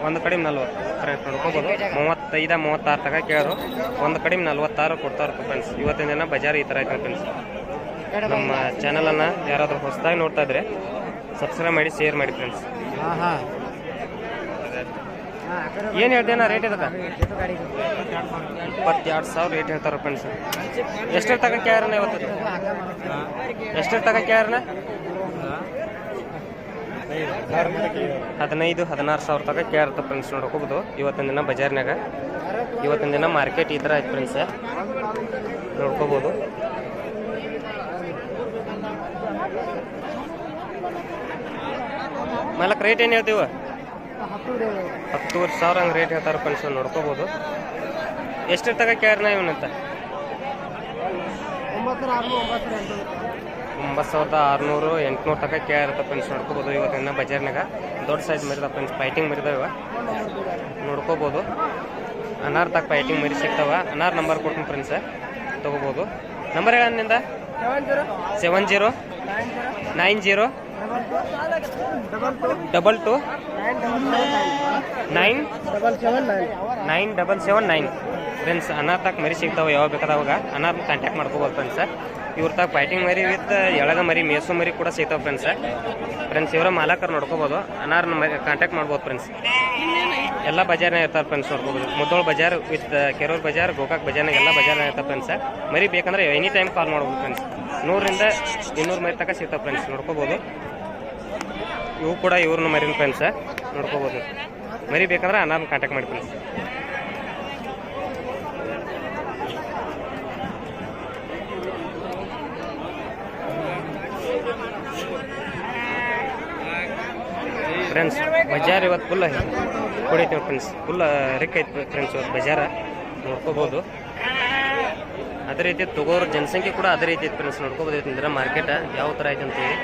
ಒಂದು ಕಡಿಮೆ 40 ಫ್ರೆಂಡ್ಸ್. ನೋಡ್ಕೋಬೋದು 35 36 ತನಕ ಕೇಳೋರು. ಒಂದು ಕಡಿಮೆ 46 ಕೊಡ್ತಾರೆ ಫ್ರೆಂಡ್ಸ್. ಇವತ್ತಿನ ದಿನ ಬಜಾರ್ ಈ ಥರ ಐತೆ ಫ್ರೆಂಡ್ಸ್. ನಮ್ಮ ಚಾನಲನ್ನು ಯಾರಾದರೂ ಹೊಸದಾಗಿ ನೋಡ್ತಾ ಇದ್ರೆ ಸಬ್ಸ್ಕ್ರೈಬ್ ಮಾಡಿ, ಶೇರ್ ಮಾಡಿ ಫ್ರೆಂಡ್ಸ್. ಏನು ಹೇಳ್ತೇನ ರೇಟ್ ಇದಕ್ಕೆ? 22,000 ರೇಟ್ ಹೇಳ್ತಾರೆ ಫ್ರೆಂಡ್ಸ್. ಎಷ್ಟರ ತನಕ ಕೇಳ್ಯಾರನ ಇವತ್ತು? ಎಷ್ಟರ ತನಕ ಕೇಳ್ಯಾರನ? 15,000-16,000 ತನಕ ಕೇಳ್ತ ಫ್ರೆಂಡ್ಸ್. ನೋಡ್ಕೋಬೋದು ಇವತ್ತಿನ ದಿನ ಬಜಾರ್ನಾಗ, ಇವತ್ತಿನ ದಿನ ಮಾರ್ಕೆಟ್ ಈ ಥರ ಐತೆ ಫ್ರೆಂಡ್ಸ್. ನೋಡ್ಕೋಬೋದು ಮಾಲಕ್ ರೇಟ್ ಏನು ಹೇಳ್ತೀವ? 10,000 ಹಂಗೆ ರೇಟ್ ಹೇಳ್ತಾರೆ ಫ್ರೆಂಡ್ಸ್. ನೋಡ್ಕೋಬೋದು ಎಷ್ಟರ ತನಕ ಕೇಳ್ಯಾರನ ಇವನಂತ? 9,600 800 ತನಕ ಕೇಳಿರುತ್ತೆ ಫ್ರೆಂಡ್ಸ್. ನೋಡ್ಕೋಬೋದು ಇವತ್ತಿನ ಬಜಾರ್ನಾಗ ದೊಡ್ಡ ಸೈಜ್ ಮರಿದ ಫ್ರೆಂಡ್ಸ್. ಫೈಟಿಂಗ್ ಮರಿದಾವ ನೋಡ್ಕೋಬೋದು. ಅನಾರ್ ತಕ್ಕ ಫೈಟಿಂಗ್ ಮರಿ ಸಿಗ್ತಾವ. ಅನಾರ್ ನಂಬರ್ ಕೊಡ್ತೀನಿ ಫ್ರೆಂಡ್ಸ್, ತೊಗೋಬೋದು. ನಂಬರ್ ಹೇಳನ್ನಿಂದ 70 90 22 97779 ಫ್ರೆಂಡ್ಸ್. ಅನಾರ್ ತಕ್ಕ ಮರಿ ಸಿಗ್ತಾವೆ, ಯಾವಾಗ ಬೇಕಾದವಾಗ ಅನಾರ್ ಕಾಂಟ್ಯಾಕ್ಟ್ ಮಾಡ್ಕೋಬೋದು ಫ್ರೆಂಡ್ಸ್. ಇವ್ರ ತಾಗ ಫೈಟಿಂಗ್ ಮರಿ ವಿತ್ ಎಳಗ ಮರಿ, ಮೇಸು ಮರಿ ಕೂಡ ಸಿಗ್ತಾವೆ ಫ್ರೆಂಡ್ಸ್. ಇವರ ಮಾಲಕರು ನೋಡ್ಕೋಬೋದು. ಅನಾರ್ನ ಮರಿ ಕಾಂಟ್ಯಾಕ್ಟ್ ಮಾಡ್ಬೋದು ಫ್ರೆಂಡ್ಸ್. ಎಲ್ಲ ಬಜಾರ್ನಾಗ ಇರ್ತಾರೆ ಫ್ರೆಂಡ್ಸ್. ನೋಡ್ಕೋಬೋದು ಮುದ್ದೋಳ ಬಜಾರ್ ವಿತ್ ಕೆರೂರು ಬಜಾರ್, ಗೋಕಾಕ್ ಬಜಾರ್ನಾಗ ಎಲ್ಲ ಬಜಾರ್ನಾಗ ಇರ್ತಾರೆ ಫ್ರೆಂಡ್ಸ್. ಮರಿ ಬೇಕಂದ್ರೆ ಎನಿ ಟೈಮ್ ಕಾಲ್ ಮಾಡ್ಬೋದು ಫ್ರೆಂಡ್ಸ್. 100-200 ಮರಿ ತನಕ ಸಿಗ್ತಾವೆ ಫ್ರೆಂಡ್ಸ್. ನೋಡ್ಕೋಬೋದು ಇವು ಕೂಡ ಇವ್ರನ್ನ ಮರಿನ ಫ್ರೆಂಡ್ಸ್. ನೋಡ್ಕೋಬೋದು ಮರಿ ಬೇಕಂದ್ರೆ ಅನಾರ್ನ ಕಾಂಟ್ಯಾಕ್ಟ್ ಮಾಡಿ ಫ್ರೆಂಡ್ಸ್. ಫ್ರೆಂಡ್ಸ್ ಬಜಾರ್ ಇವತ್ತು ಫುಲ್ ಕುಡಿತೀವಿ ಫ್ರೆಂಡ್ಸ್. ಫುಲ್ ರಿಕ್ ಐತೆ ಫ್ರೆಂಡ್ಸ್ ಇವತ್ತು ಬಜಾರ. ನೋಡ್ಕೋಬೋದು ಅದೇ ರೀತಿ ತಗೋರ ಜನಸಂಖ್ಯೆ ಕೂಡ ಅದೇ ರೀತಿ ಐತೆ ಫ್ರೆಂಡ್ಸ್. ನೋಡ್ಕೋಬೋದು ಇವತ್ತಿನ ಮಾರ್ಕೆಟ್ ಯಾವ ಥರ ಐತೆ ಅಂತೇಳಿ.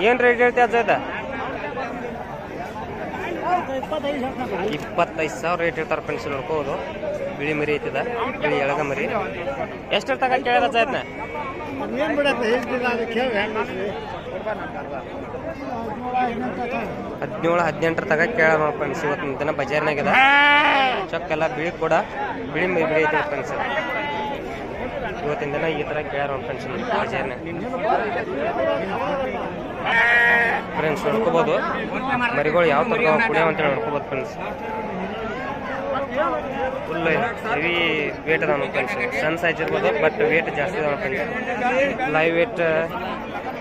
ಏನು ರೇಟ್ ಹೇಳ್ತೀವಿ ಅಜ್ಜ? 25,000 ರೇಟ್ ಇರ್ತಾರೆ ಫ್ರೆಂಡ್ಸ್. ನೋಡ್ಕೋಬೋದು ಬಿಳಿ ಮರಿ ಐತಿದ, ಬಿಳಿ ಎಳಗ ಮರಿ. ಎಷ್ಟರ ತನಕ ಕೇಳಿದ ಅದನ್ನ? 17-18 ತನಕ ಕೇಳ ನೋಡಿ ಫ್ರೆಂಡ್ಸ್. ಇವತ್ತಿನ ದಿನ ಬಜಾರ್ನಾಗಿದೆ ಚೊಕ್ಕೆಲ್ಲ ಬಿಳಿ ಕೂಡ ಬಿಳಿ ಮರಿ ಐತಿ ಫ್ರೆಂಡ್ಸ್. ಇವತ್ತಿನ ದಿನ ಈ ಥರ ಕೇಳ ನೋಡಿ ಫ್ರೆಂಡ್ಸ್ ಬಜಾರ್ನಾಗ ಫ್ರೆಂಡ್ಸ್. ನೋಡ್ಕೋಬೋದು ಮರಿಗಳು ಯಾವ ಥರ ಕುಡಿಯೋ ಅಂತೇಳಿ ನೋಡ್ಕೋಬೋದು ಫ್ರೆಂಡ್ಸ್. ಫುಲ್ ಹೆವಿ ವೇಟ್ ಅದಾವ ನೋಡಿ ಫ್ರೆಂಡ್ಸ್. ಸಣ್ಣ ಸೈಜ್ ಇರ್ಬೋದು ಬಟ್ ವೇಟ್ ಜಾಸ್ತಿ ಅದಾವ friends. Live weight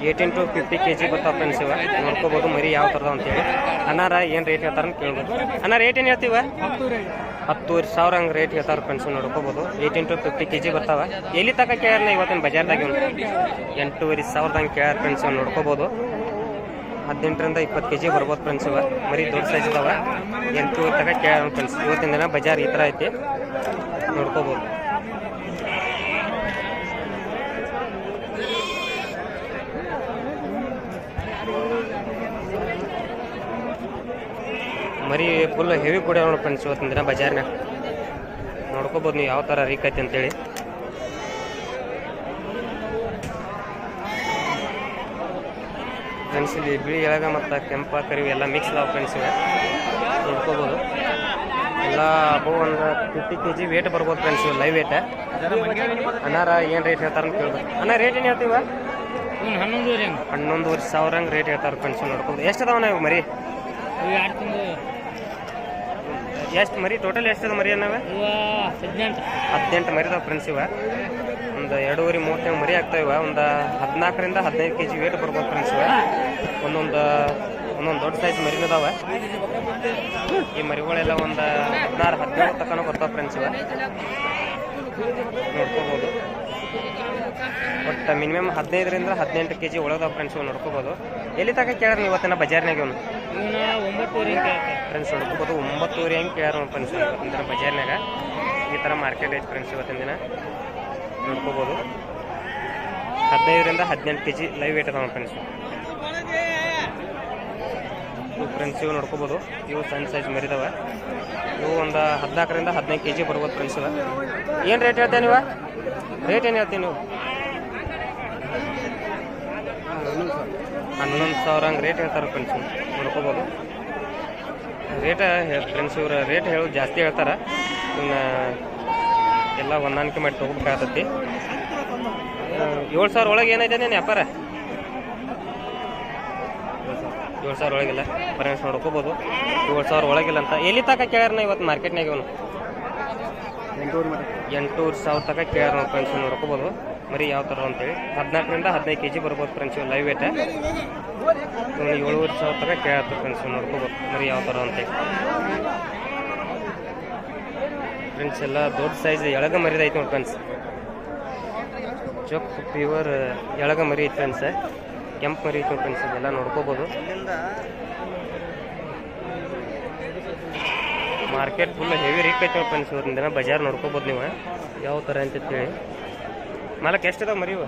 18 to 50 kg ಬರ್ತಾವೆ ಫ್ರೆಂಡ್ಸ್. ಇವ ನೋಡ್ಕೋಬೋದು ಮರಿ ಯಾವ ಥರದ ಅಂತೇಳಿ. ಅನಾರ ಏನು ರೇಟ್ ಹೇಳ್ತಾರೆ ಅಂತ ಕೇಳ್ಬೋದು. ಅನ್ನ ರೇಟ್ ಏನು ಹೇಳ್ತೀವ? 10,000 ಹಂಗೆ ರೇಟ್ ಹೇಳ್ತಾರೆ ಫ್ರೆಂಡ್ಸ್. ನೋಡ್ಕೋಬೋದು 18 to 50 kg ಬರ್ತಾವೆ. ಎಲ್ಲಿ ತನಕ ಕೇಳ್ಯಾರ ಇವತ್ತಿನ ಬಜಾರ್ದಾಗ? 8,500 ಹಂಗೆ ಕೇಳ್ಯಾರ ಫ್ರೆಂಡ್ಸ್. ನೋಡ್ಕೋಬೋದು 18-20 kg ಬರ್ಬೋದು ಫ್ರೆಂಡ್ಸ್. ಇವ ಮರಿ ದೊಡ್ಡ ಸೈಜ್ ಇದಾವ. 8,000 ತನಕ ಕೇಳ್ಯಾರ ಫ್ರೆಂಡ್ಸ್. ಇವತ್ತಿನ ದಿನ ಬಜಾರ್ ಈ ಥರ ಐತಿ ನೋಡ್ಕೋಬೋದು. ಮರಿ ಫುಲ್ ಹೆವಿ ಕೂಡ ನೋಡಿ ಫ್ರೆಂಡ್ಸ್ ಇವತ್ತಿನ ದಿನ ಬಜಾರ್ನಾಗ. ನೋಡ್ಕೋಬೋದು ನೀವು ಯಾವ ಥರ ರೀಕ್ ಐತಿ ಅಂತೇಳಿ. ಫ್ರೆಂಡ್ಸ್ ಇಲ್ಲಿ ಬಿಳಿ ಎಳಗ ಮತ್ತು ಕೆಂಪ ಕರಿವು ಎಲ್ಲ ಮಿಕ್ಸ್ ಅದಾವೆ ಫ್ರೆಂಡ್ಸ್ ಇವೆ ನೋಡ್ಕೋಬೋದು. ಎಲ್ಲ ಅಬೌವ್ ಒಂದು 50 kg ವೇಟ್ ಬರ್ಬೋದು ಫ್ರೆಂಡ್ಸ್ ಇವು ಲೈವ್ ವೇಟ್. ಅನ್ನಾರ ಏನು ರೇಟ್ ಹೇಳ್ತಾರೆ ಅಂತ ಕೇಳ್ಬೇಕು. ಅಣ್ಣ ರೇಟ್ ಏನು ಹೇಳ್ತೀವ? 11,500 ಹಂಗೆ ರೇಟ್ ಹೇಳ್ತಾರೆ ಫ್ರೆಂಡ್ಸ್ ನೋಡ್ಬೋದು. ಎಷ್ಟು ಅದಾವ ನಾವು ಮರಿ? ಎಷ್ಟು ಮರಿ ಟೋಟಲ್ ಎಷ್ಟು ಅದ ಮರಿ ಅನ್ನವ? 18 ಮರಿ ಅದಾವ ಫ್ರೆಂಡ್ಸ್ ಇವ. ಒಂದು 2.5-3 ಮರಿ ಆಗ್ತಾವ. ಒಂದು 14ರಿಂದ 15 kg ವೇಟ್ ಬರ್ಬೋದು ಫ್ರೆಂಡ್ಸ್ ಇವ. ಒಂದೊಂದು ದೊಡ್ಡ ಸೈಜ್ ಮರಿನೂ ಅದಾವ. ಈ ಮರಿಗಳೆಲ್ಲ ಒಂದು 16-17 ತನಕ ಬರ್ತಾವೆ ಫ್ರೆಂಡ್ಸ್ ಇವ ನೋಡ್ಕೋಬೋದು. ಒಟ್ಟು ಮಿನಿಮಮ್ 15ರಿಂದ 18 kg ಒಳಗದಾವ ಫ್ರೆಂಡ್ಸ್ ಇವು ನೋಡ್ಕೋಬೋದು. ಎಲ್ಲಿ ತನಕ ಕೇಳ್ಯಾರ ನೀವು ಇವತ್ತಿನ ಬಜಾರ್ನಾಗ ಇವನು ಫ್ರೆಂಡ್ಸ್ ನೋಡ್ಕೋಬೋದು? 9:30 ಹಂಗೆ ಕೇಳ್ಯಾರ ಫ್ರೆಂಡ್ಸ್ ಇವತ್ತಿನ ದಿನ ಬಜಾರ್ನಾಗ. ಈ ಥರ ಮಾರ್ಕೆಟ್ ಐತೆ ಫ್ರೆಂಡ್ಸ್ ಇವತ್ತಿನ ದಿನ ನೋಡ್ಕೋಬೋದು. 15ರಿಂದ 18 kg ಲೈವ್ ವೇಟ್ ಅದಾವ ಫ್ರೆಂಡ್ಸ್ ಇವು ಫ್ರೆಂಡ್ಸ್ ಇವು ನೋಡ್ಕೋಬೋದು. ಇವು ಸಣ್ಣ ಸೈಜ್ ಮರಿದಾವ. ಇವು ಒಂದು 14ರಿಂದ 15 kg ಬರ್ಬೋದು ಫ್ರೆಂಡ್ಸ್ ಇವ. ಏನು ರೇಟ್ ಹೇಳ್ತೇವೆ ನೀವು? ರೇಟ್ ಏನು ಹೇಳ್ತೀವಿ ನೀವು? 11,000 ಹಂಗೆ ರೇಟ್ ಹೇಳ್ತಾರೆ ಫ್ರೆಂಡ್ಸ್ ನೋಡ್ಕೋಬೋದು. ರೇಟ ಫ್ರೆಂಡ್ಸ್ ಇವ್ರ ರೇಟ್ ಹೇಳೋದು ಜಾಸ್ತಿ ಹೇಳ್ತಾರೆ. ಇನ್ನು ಎಲ್ಲ ಹೊಂದಾಣಿಕೆ ಮಾಡಿ ತೊಗೋಬೇಕಾಗತ್ತೈತಿ. 7,000 ಒಳಗೆ ಏನೈತೆ ನೀನು ವ್ಯಾಪಾರ? 7,000 ಒಳಗಿಲ್ಲ ಫ್ರೆಂಡ್ಸ್ ನೋಡ್ಕೋಬೋದು. 7,000 ಒಳಗಿಲ್ಲ ಅಂತ ಎಲ್ಲಿ ತನಕ ಕೇಳ್ಯಾರ ಇವತ್ತು ಮಾರ್ಕೆಟ್ನಾಗ? ಇವನು 8,000 ತನಕ ಕೇಳ್ಯಾರ ನಾವು ಫ್ರೆಂಡ್ಸ್ ನೋಡ್ಕೋಬೋದು. ಮರಿ ಯಾವ ಥರ ಅಂತೇಳಿ 14ರಿಂದ 15 kg ಬರ್ಬೋದು ಫ್ರೆಂಡ್ಸ್ ಇವು ಲೈವ್ ವೇಟ. ಇವನು 7,500 ತನಕ ಕೇಳತ್ತೆ ಫ್ರೆಂಡ್ಸ್ ನೋಡ್ಕೋಬೋದು ಮರಿ ಯಾವ ಥರ ಅಂತೇಳಿ. ಫ್ರೆಂಡ್ಸ್ ಎಲ್ಲ ದೊಡ್ಡ ಸೈಜ್ ಎಳಗ ಮರಿದೈತೆ ನೋಡಿ ಫ್ರೆಂಡ್ಸ್. ಚೊಕ್ ಪ್ಯೂರ್ ಎಳಗ ಮರಿ ಐತೆ ಫ್ರೆಂಡ್ಸ್. ಕೆಂಪು ಮರಿ ಐತೆ ಫ್ರೆಂಡ್ಸ್. ಇದೆಲ್ಲ ನೋಡ್ಕೋಬೋದು. ಮಾರ್ಕೆಟ್ ಫುಲ್ ಹೆವಿ ರೇಟ್ ಐತೆ ಫ್ರೆಂಡ್ಸ್ ಇವತ್ತಿನ ದಿನ ಬಜಾರ್ ನೋಡ್ಕೋಬೋದು ನೀವು ಯಾವ ಥರ ಅಂತೇಳಿ. ಮಾಲಕ್ಕೆ ಎಷ್ಟು ಅದಾವೆ ಮರಿವು?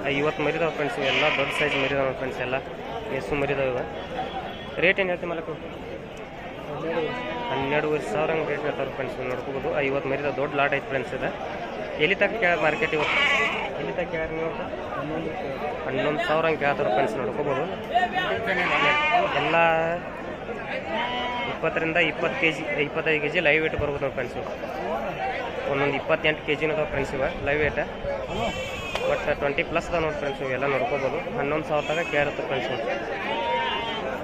50 ಮರಿದಾವೆ ಫ್ರೆಂಡ್ಸ್. ಎಲ್ಲ ದೊಡ್ಡ ಸೈಜ್ ಮರಿದಾವೆ ಫ್ರೆಂಡ್ಸ್. ಎಲ್ಲ ಮೆಸ್ಸು ಮರಿದಾವೆ. ರೇಟ್ ಏನು ಹೇಳ್ತೀವಿ ಮಾಲಕ್ಕೆ? 12,500 ಹಂಗೆ ರೇಟ್ ಹೇಳ್ತಾರೆ ಫ್ರೆಂಡ್ಸ್ ನೋಡ್ಕೋಬೋದು. 50 ಮರಿದಾವೆ. ದೊಡ್ಡ ಲಾಟ್ ಐತೆ ಫ್ರೆಂಡ್ಸ್ ಇದು. ಎಲ್ಲಿ ತನಕ ಕೇಳ ಮಾರ್ಕೆಟ್ ಇವತ್ತು? ಎಲ್ಲಿ ತನಕ ಕೇಳ್ಯಾರ ನೀವು? 11,000 ಹಂಗೆ ಕೇಳ್ತಾರೆ ಫ್ರೆಂಡ್ಸ್ ನೋಡ್ಕೋಬೋದು. ಎಲ್ಲ 20ರಿಂದ 20 kg 25 kg ಲೈವ್ ವೇಟ್ ಬರ್ಬೋದು ನೋಡಿ ಫ್ರೆಂಡ್ಸು. ಒಂದೊಂದು 28 kg ಅದಾವೆ ಫ್ರೆಂಡ್ಸ್ ಇವ ಲೈವ್ ವೇಟ. ಒಟ್ಟು 20+ ಅದಾವೆ ನೋಡಿ ಫ್ರೆಂಡ್ಸ್ ಇವೆಲ್ಲ ನೋಡ್ಕೋಬೋದು. 11,000 ತನಕ ಕೇಳಿರುತ್ತೆ ಫ್ರೆಂಡ್ಸ್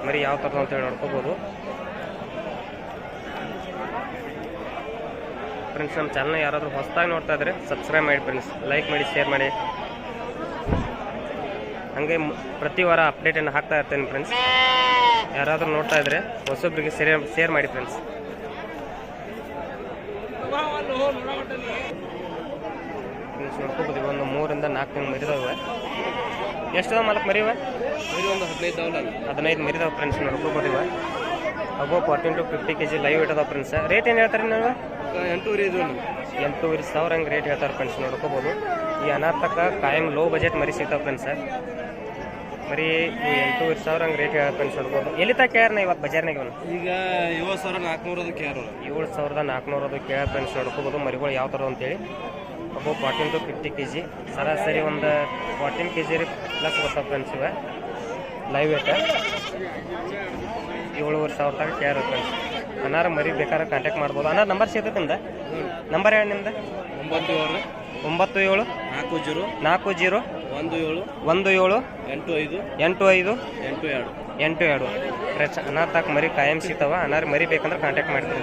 ಮರಿ ಯಾವ ಥರ ಅಂತೇಳಿ ನೋಡ್ಕೋಬೋದು. ಫ್ರೆಂಡ್ಸ್ ನಮ್ಮ ಚಾನಲ್ನ ಯಾರಾದರೂ ಹೊಸದಾಗಿ ನೋಡ್ತಾ ಇದ್ದರೆ ಸಬ್ಸ್ಕ್ರೈಬ್ ಮಾಡಿ ಫ್ರೆಂಡ್ಸ್. ಲೈಕ್ ಮಾಡಿ, ಶೇರ್ ಮಾಡಿ. ಹಾಗೆ ಪ್ರತಿ ವಾರ ಅಪ್ಡೇಟನ್ನು ಹಾಕ್ತಾ ಇರ್ತೇನೆ ಫ್ರೆಂಡ್ಸ್. ಯಾರಾದರೂ ನೋಡ್ತಾ ಇದ್ದರೆ ಹೊಸೊಬ್ಬರಿಗೆ ಶೇರ್ ಮಾಡಿ ಫ್ರೆಂಡ್ಸ್. ನೋಡ್ಕೋಬೋದು. ಒಂದು 3ರಿಂದ 4 ಮರಿದಾವೆ. ಎಷ್ಟು ಅದಾವೆ ಮಾಲಕ್ಕೆ ಮರಿವೆ? ಒಂದು 15 ಮರಿದಾವೆ ಫ್ರೆಂಡ್ಸ್ ನೋಡ್ಕೋಬೋದು. ಇವ ಅಬೋ 14 to 50 kg ಲೈವ್ ವೇಟ್ ಅದಾವೆ ಫ್ರೆಂಡ್ಸ್. ರೇಟ್ ಏನು ಹೇಳ್ತಾರೆ ನೀವು? 8,500 ಹಂಗೆ ರೇಟ್ ಹೇಳ್ತಾರೆ ಫ್ರೆಂಡ್ಸ್ ನೋಡ್ಕೋಬೋದು. ಈ ಅನಾರ್ಥಕ ಕಾಯಂ ಲೋ ಬಜೆಟ್ ಮರಿ ಸಿಗ್ತಾವೆ ಫ್ರೆಂಡ್ಸ್. ಮರಿ 8,500 ಹಂಗೆ ರೇಟ್ ಹೇಳ ಫ್ರೆಂಡ್ಸ್ ನೋಡ್ಬೋದು. ಎಲ್ಲಿ ತನಕ ಕೇಳ್ಯಾರ ಇವತ್ತು ಬಜಾರ್ನಾಗ? ಇವನು ಈಗ 7,400 ಕೇಳ 7,400 ಕೇಳ ಫ್ರೆಂಡ್ಸ್ ನೋಡ್ಕೋಬೋದು. ಮರಿಗಳು ಯಾವ ಥರ ಅಂತೇಳಿ ಅಬ್ಬೋ 14 to 50 kg ಸರಾಸರಿ ಒಂದು 14 kg ಪ್ಲಸ್ ಬರ್ತಾವೆ ಫ್ರೆಂಡ್ಸ್ ಇವ ಲೈವ್ ವೇಟ. 7,500 ತನಕ ಕೇಳ್ಯಾರ ಫ್ರೆಂಡ್ಸ್. ಅನಾರ ಮರಿ ಬೇಕಾದ್ರೆ ಕಾಂಟ್ಯಾಕ್ಟ್ ಮಾಡ್ಬೋದು. ಅನಾರ ನಂಬರ್ ಸಿಗ್ತೈತೆ ನಿಮ್ದು? ನಂಬರ್ ಹೇಳಿ ನಿಮ್ದು? 97 40 17 85 82. ಫ್ರೆಂಡ್ಸ್ ಅನಾರ ತಕ್ಕ ಮರಿ ಕಾಯಂ ಸಿಗ್ತಾವ. ಅನಾರ ಮರಿ ಬೇಕಂದ್ರೆ ಕಾಂಟ್ಯಾಕ್ಟ್ ಮಾಡ್ತೀವಿ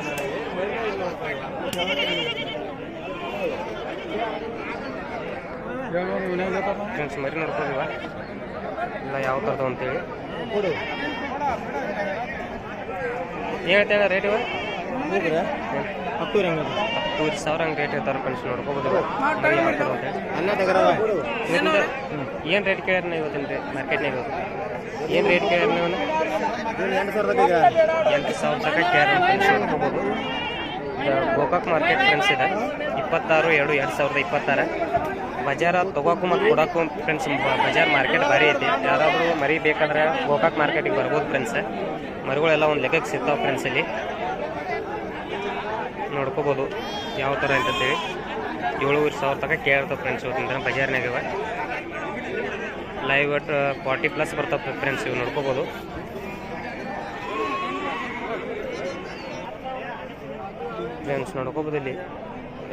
ಫ್ರೆಂಡ್ಸ್. ಮರಿ ನೋಡ್ಕೋದಿವ ಇಲ್ಲ ಯಾವ ಥರದ್ದು ಅಂತೇಳಿ ಹೇಳ್ತೇನೆ ರೇಟ್ ಇವ 10,000 ಹಂಗೆ ರೇಟ್ ಇರ್ತಾರೆ ಫ್ರೆಂಡ್ಸ್ ನೋಡ್ಕೋಬೋದು. ಏನು ರೇಟ್ ಕೇಳ್ಯಾರ ನೀವು ಇವತ್ತಿನ ಮಾರ್ಕೆಟ್ನಾಗ? ಏನು ರೇಟ್ ಕೇಳ್ಯಾರ ನೀವು? 8,000 ತನಕ ಕೇಳ್ಯಾರ ಫ್ರೆಂಡ್ಸ್ ನೋಡ್ಕೋಬೋದು. ಗೋಕಾಕ್ ಮಾರ್ಕೆಟ್ ಫ್ರೆಂಡ್ಸ್ ಇದೆ 26/2/2026 ಬಜಾರ ತೊಗೋಕು ಮತ್ತು ಕೊಡೋಕು ಫ್ರೆಂಡ್ಸ್. ಬಜಾರ್ ಮಾರ್ಕೆಟ್ ಭಾರಿ ಐತಿ. ಯಾರಾದರೂ ಮರಿ ಬೇಕಾದ್ರೆ ಗೋಕಾಕ್ ಮಾರ್ಕೆಟಿಗೆ ಬರ್ಬೋದು ಫ್ರೆಂಡ್ಸ್. ಮರಿಗಳೆಲ್ಲ ಒಂದು ಲೆಕ್ಕಕ್ಕೆ ಸಿಗ್ತಾವೆ ಫ್ರೆಂಡ್ಸ್. ಇಲ್ಲಿ ನೋಡ್ಕೋಬೋದು ಯಾವ ಥರ ಅಂತೇಳಿ. 7,500 ತನಕ ಕೇಳಿರ್ತಾವೆ ಫ್ರೆಂಡ್ಸ್ ಇವತ್ತಿನ ದಿನ ಬಜಾರ್ನಾಗಿವೆ ಲೈವ್ ಒಟ್ಟು 40+ ಬರ್ತಾವೆ ಫ್ರೆಂಡ್ಸ್. ಇವು ನೋಡ್ಕೋಬೋದು. ಫ್ರೆಂಡ್ಸ್ ನೋಡ್ಕೋಬೋದು ಇಲ್ಲಿ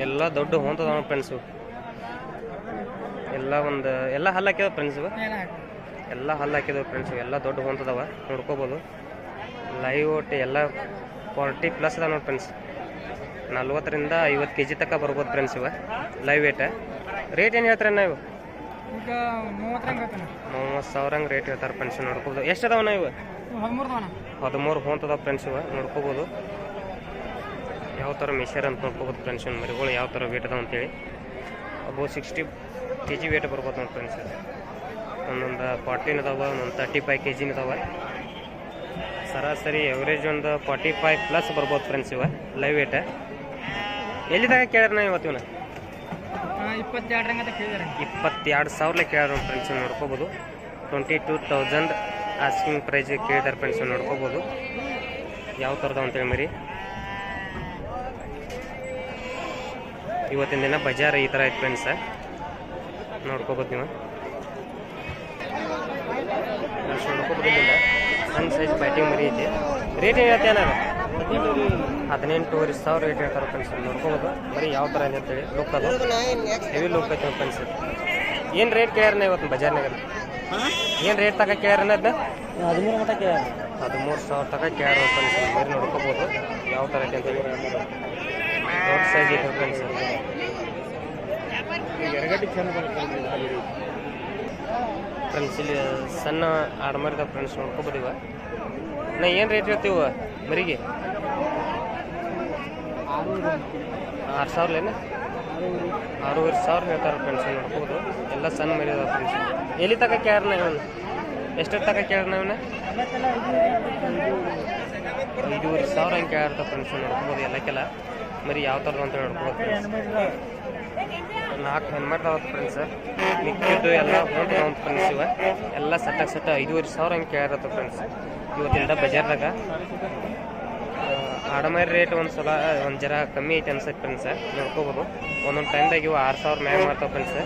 ಎಲ್ಲ ದೊಡ್ಡ ಹೊಂತದ ಫ್ರೆಂಡ್ಸು. ಎಲ್ಲ ಹಲ್ಲು ಹಾಕಿದಾವೆ ಫ್ರೆಂಡ್ಸ್. ಇವು ಎಲ್ಲ ಹಲ್ಲು ಹಾಕಿದಾವೆ ಫ್ರೆಂಡ್ಸ್. ಎಲ್ಲ ದೊಡ್ಡ ಹೊಂತದವ ನೋಡ್ಕೋಬೋದು. ಲೈವ್ ಒಟ್ಟು ಎಲ್ಲ 40+ ಅದ ನೋಡಿ ಫ್ರೆಂಡ್ಸ್. 40ರಿಂದ 50 kg ತನಕ ಬರ್ಬೋದು ಫ್ರೆಂಡ್ಸ್. ಇವ ಲೈವ್ ವೇಟ್. ರೇಟ್ ಏನು ಹೇಳ್ತಾರೆ ನಾವು? ಈಗ 30,000 ಹಂಗೆ ರೇಟ್ ಹೇಳ್ತಾರೆ ಫ್ರೆಂಡ್ಸ್. ನೋಡ್ಕೋಬೋದು. ಎಷ್ಟು ಅದಾವ ಇವು? 13 ಹೊಂತದ ಫ್ರೆಂಡ್ಸ್. ಇವ ನೋಡ್ಕೋಬೋದು ಯಾವ ಥರ ಮೆಷರ್ ಅಂತ ನೋಡ್ಕೋಬೋದು ಫ್ರೆಂಡ್ಸ್. ಮರಿಗಳು ಯಾವ ಥರ ವೇಟ್ ಅದಾವ ಅಂತೇಳಿ. ಅಬೌವ್ 60 kg ವೇಟ್ ಬರ್ಬೋದು ನೋಡಿ ಫ್ರೆಂಡ್ಸ್. ಒಂದೊಂದು 14 ಅದಾವ, ಒಂದೊಂದು 35 kg ಅದಾವ. ಸರಾಸರಿ ಎವರೇಜ್ ಒಂದು 45+ ಬರ್ಬೋದು ಫ್ರೆಂಡ್ಸ್. ಇವ ಲೈವ್ ವೇಟ್. ಎಲ್ಲಿದಾಗ ಕೇಳ್ಯಾರ ನಾವು ಇವತ್ತಿನ? 22,000 ಕೇಳ್ಯಾರ ಫ್ರೆಂಡ್ಸ್. ನೋಡ್ಕೋಬೋದು. 22,000 ಆಸ್ಕಿಂಗ್ ಪ್ರೈಸ್ ಕೇಳಿದಾರೆ ಫ್ರೆಂಡ್ಸ್. ನೋಡ್ಕೋಬೋದು ಯಾವ ಥರದ ಅಂತೇಳಿ ಮರಿ. ಇವತ್ತಿನ ದಿನ ಬಜಾರ್ ಈ ಥರ ಐತೆ ಫ್ರೆಂಡ್ಸ್. ನೋಡ್ಕೋಬೋದು ನೀವು. ನೋಡ್ಕೋಬೋದಿಲ್ಲ ಸಣ್ಣ ಸೈಜ್ ಬ್ಯಾಟಿಂಗ್ ಮರಿ ಐತಿ. ರೇಟ್ ಏನು ಹೇಳ್ತೇನೆ? 18,500 ರೇಟ್ ಹೇಳ್ತಾರೆ ಫ್ರೆಂಡ್ಸ್. ನೋಡ್ಕೋಬೋದು ಬರೀ ಯಾವ ಥರ ಇದೆ ಅಂತೇಳಿ. ಲುಕ್ ಅದು ಹೆವಿ ಲುಕ್ ಐತೆ ಫ್ರೆಂಡ್ಸ್. ಏನು ರೇಟ್ ಕೇಳ್ಯಾರ ಇವತ್ತು ಬಜಾರ್ನಾಗ? ಏನು ರೇಟ್ ತಗ ಕೇಳ್ಯಾರ ಅದನ್ನ? 13,000 ತಗ ಕೇಳ್ಯಾರ ಫ್ರೆಂಡ್ಸ್. ಮರಿ ನೋಡ್ಕೋಬೋದು ಯಾವ ಥರ ಐತೆ ಅಂತೇಳಿ. ದೊಡ್ಡ ಸೈಜ್ ಐತೆ ಫ್ರೆಂಡ್ಸ್. ಫ್ರೆಂಡ್ಸ್ ಇಲ್ಲಿ ಸಣ್ಣ ಆಡ್ಮರಿದ ಫ್ರೆಂಡ್ಸ್. ನೋಡ್ಕೋಬೋದು. ಇವ ನಾ ಏನು ರೇಟ್ ಹೇಳ್ತೀವ ಮರಿಗೆ? 6,000 ಏನು? 6,500 ಹೇಳ್ತಾರೆ ಫ್ರೆಂಡ್ಸ್. ನೋಡ್ಕೋಬೋದು ಎಲ್ಲ ಸಣ್ಣ ಮರಿ ಅದ ಫ್ರೆಂಡ್ಸ್. ಎಲ್ಲಿ ತಗ ಕೇಳ್ಯಾರ ಇವನು? ಎಷ್ಟು ತಗ ಕೇಳ್ಯಾರ ನಾವನ್ನ? 5,500 ಹಂಗೆ ಕೇಳ್ಯಾರ ಫ್ರೆಂಡ್ಸ್. ನೋಡ್ಕೋಬೋದು ಎಲ್ಲಕ್ಕೆಲ್ಲ ಮರಿ ಯಾವ ಥರದ್ದು ಅಂತ ನೋಡ್ಕೋಬೋದು ಫ್ರೆಂಡ್ಸ್. 4 ಹೆಣ್ಮಕ್ಳು ಫ್ರೆಂಡ್ಸ್. ಮಿಕ್ಕಿದ್ದು ಎಲ್ಲ ಹೊಂಟು ಫ್ರೆಂಡ್ಸ್. ಇವ ಎಲ್ಲ ಸೆಟ್ 5,500 ಹಂಗೆ ಕೇಳಿರತ್ತೆ ಫ್ರೆಂಡ್ಸ್. ಇವತ್ತಿಂದ ಬಜಾರ್ದಾಗ ಆಡಮರಿ ರೇಟ್ ಒಂದು ಜರ ಕಮ್ಮಿ ಐತೆ ಅನ್ಸತ್ತೆ ಫ್ರೆಂಡ್ಸ್. ನೋಡ್ಕೋಬೋದು. ಒಂದೊಂದು ಟೈಮ್ದಾಗ ಇವು 6,000 ಮ್ಯಾಗ ಮಾಡ್ತಾವೆ ಫ್ರೆಂಡ್ಸ್.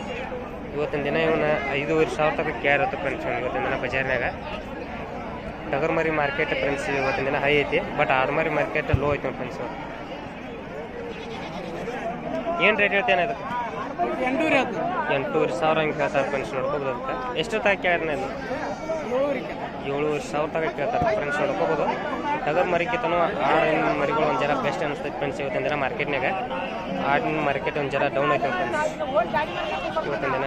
ಇವತ್ತಿನ ದಿನ ಇವನ್ನ 5,500 ತನಕ ಕೇಳಿರತ್ತೆ ಫ್ರೆಂಡ್ಸ್. ಇವತ್ತಿನ ದಿನ ಬಜಾರ್ನಾಗ ಟಗರ್ ಮರಿ ಮಾರ್ಕೆಟ್ ಫ್ರೆಂಡ್ಸ್ ಇವತ್ತಿನ ದಿನ ಹೈ ಐತಿ. ಬಟ್ ಆಡಮರಿ ಮಾರ್ಕೆಟ್ ಲೋ ಐತೆ ಫ್ರೆಂಡ್ಸ್. ಏನು ರೇಟ್ ಹೇಳ್ತೇನೆ ಅದಕ್ಕೆ? 8,500 ಹಂಗೆ ಕೇಳ್ತಾರೆ ಫ್ರೆಂಡ್ಸ್. ನೋಡ್ಕೋಬೋದು. ಅದಕ್ಕೆ ಎಷ್ಟು ತಗ ಕೇಳ್ಯಾರ? 7,500 ತಗ ಕೇಳ್ತಾರೆ ಫ್ರೆಂಡ್ಸ್. ನೋಡ್ಕೋಬೋದು. ಟಗರ್ ಮರಿಕಿತನೂ ಆಡಿನ ಮರಿಗಳು ಒಂದು ಜರ ಬೆಸ್ಟ್ ಅನಿಸ್ತೈತೆ ಫ್ರೆಂಡ್ಸ್. ಇವತ್ತಿನ ದಿನ ಮಾರ್ಕೆಟ್ನಾಗ ಆಡಿನ ಮಾರ್ಕೆಟ್ ಒಂದು ಜರ ಡೌನ್ ಐತೆ ಫ್ರೆಂಡ್ಸ್. ಇವತ್ತಿನ ದಿನ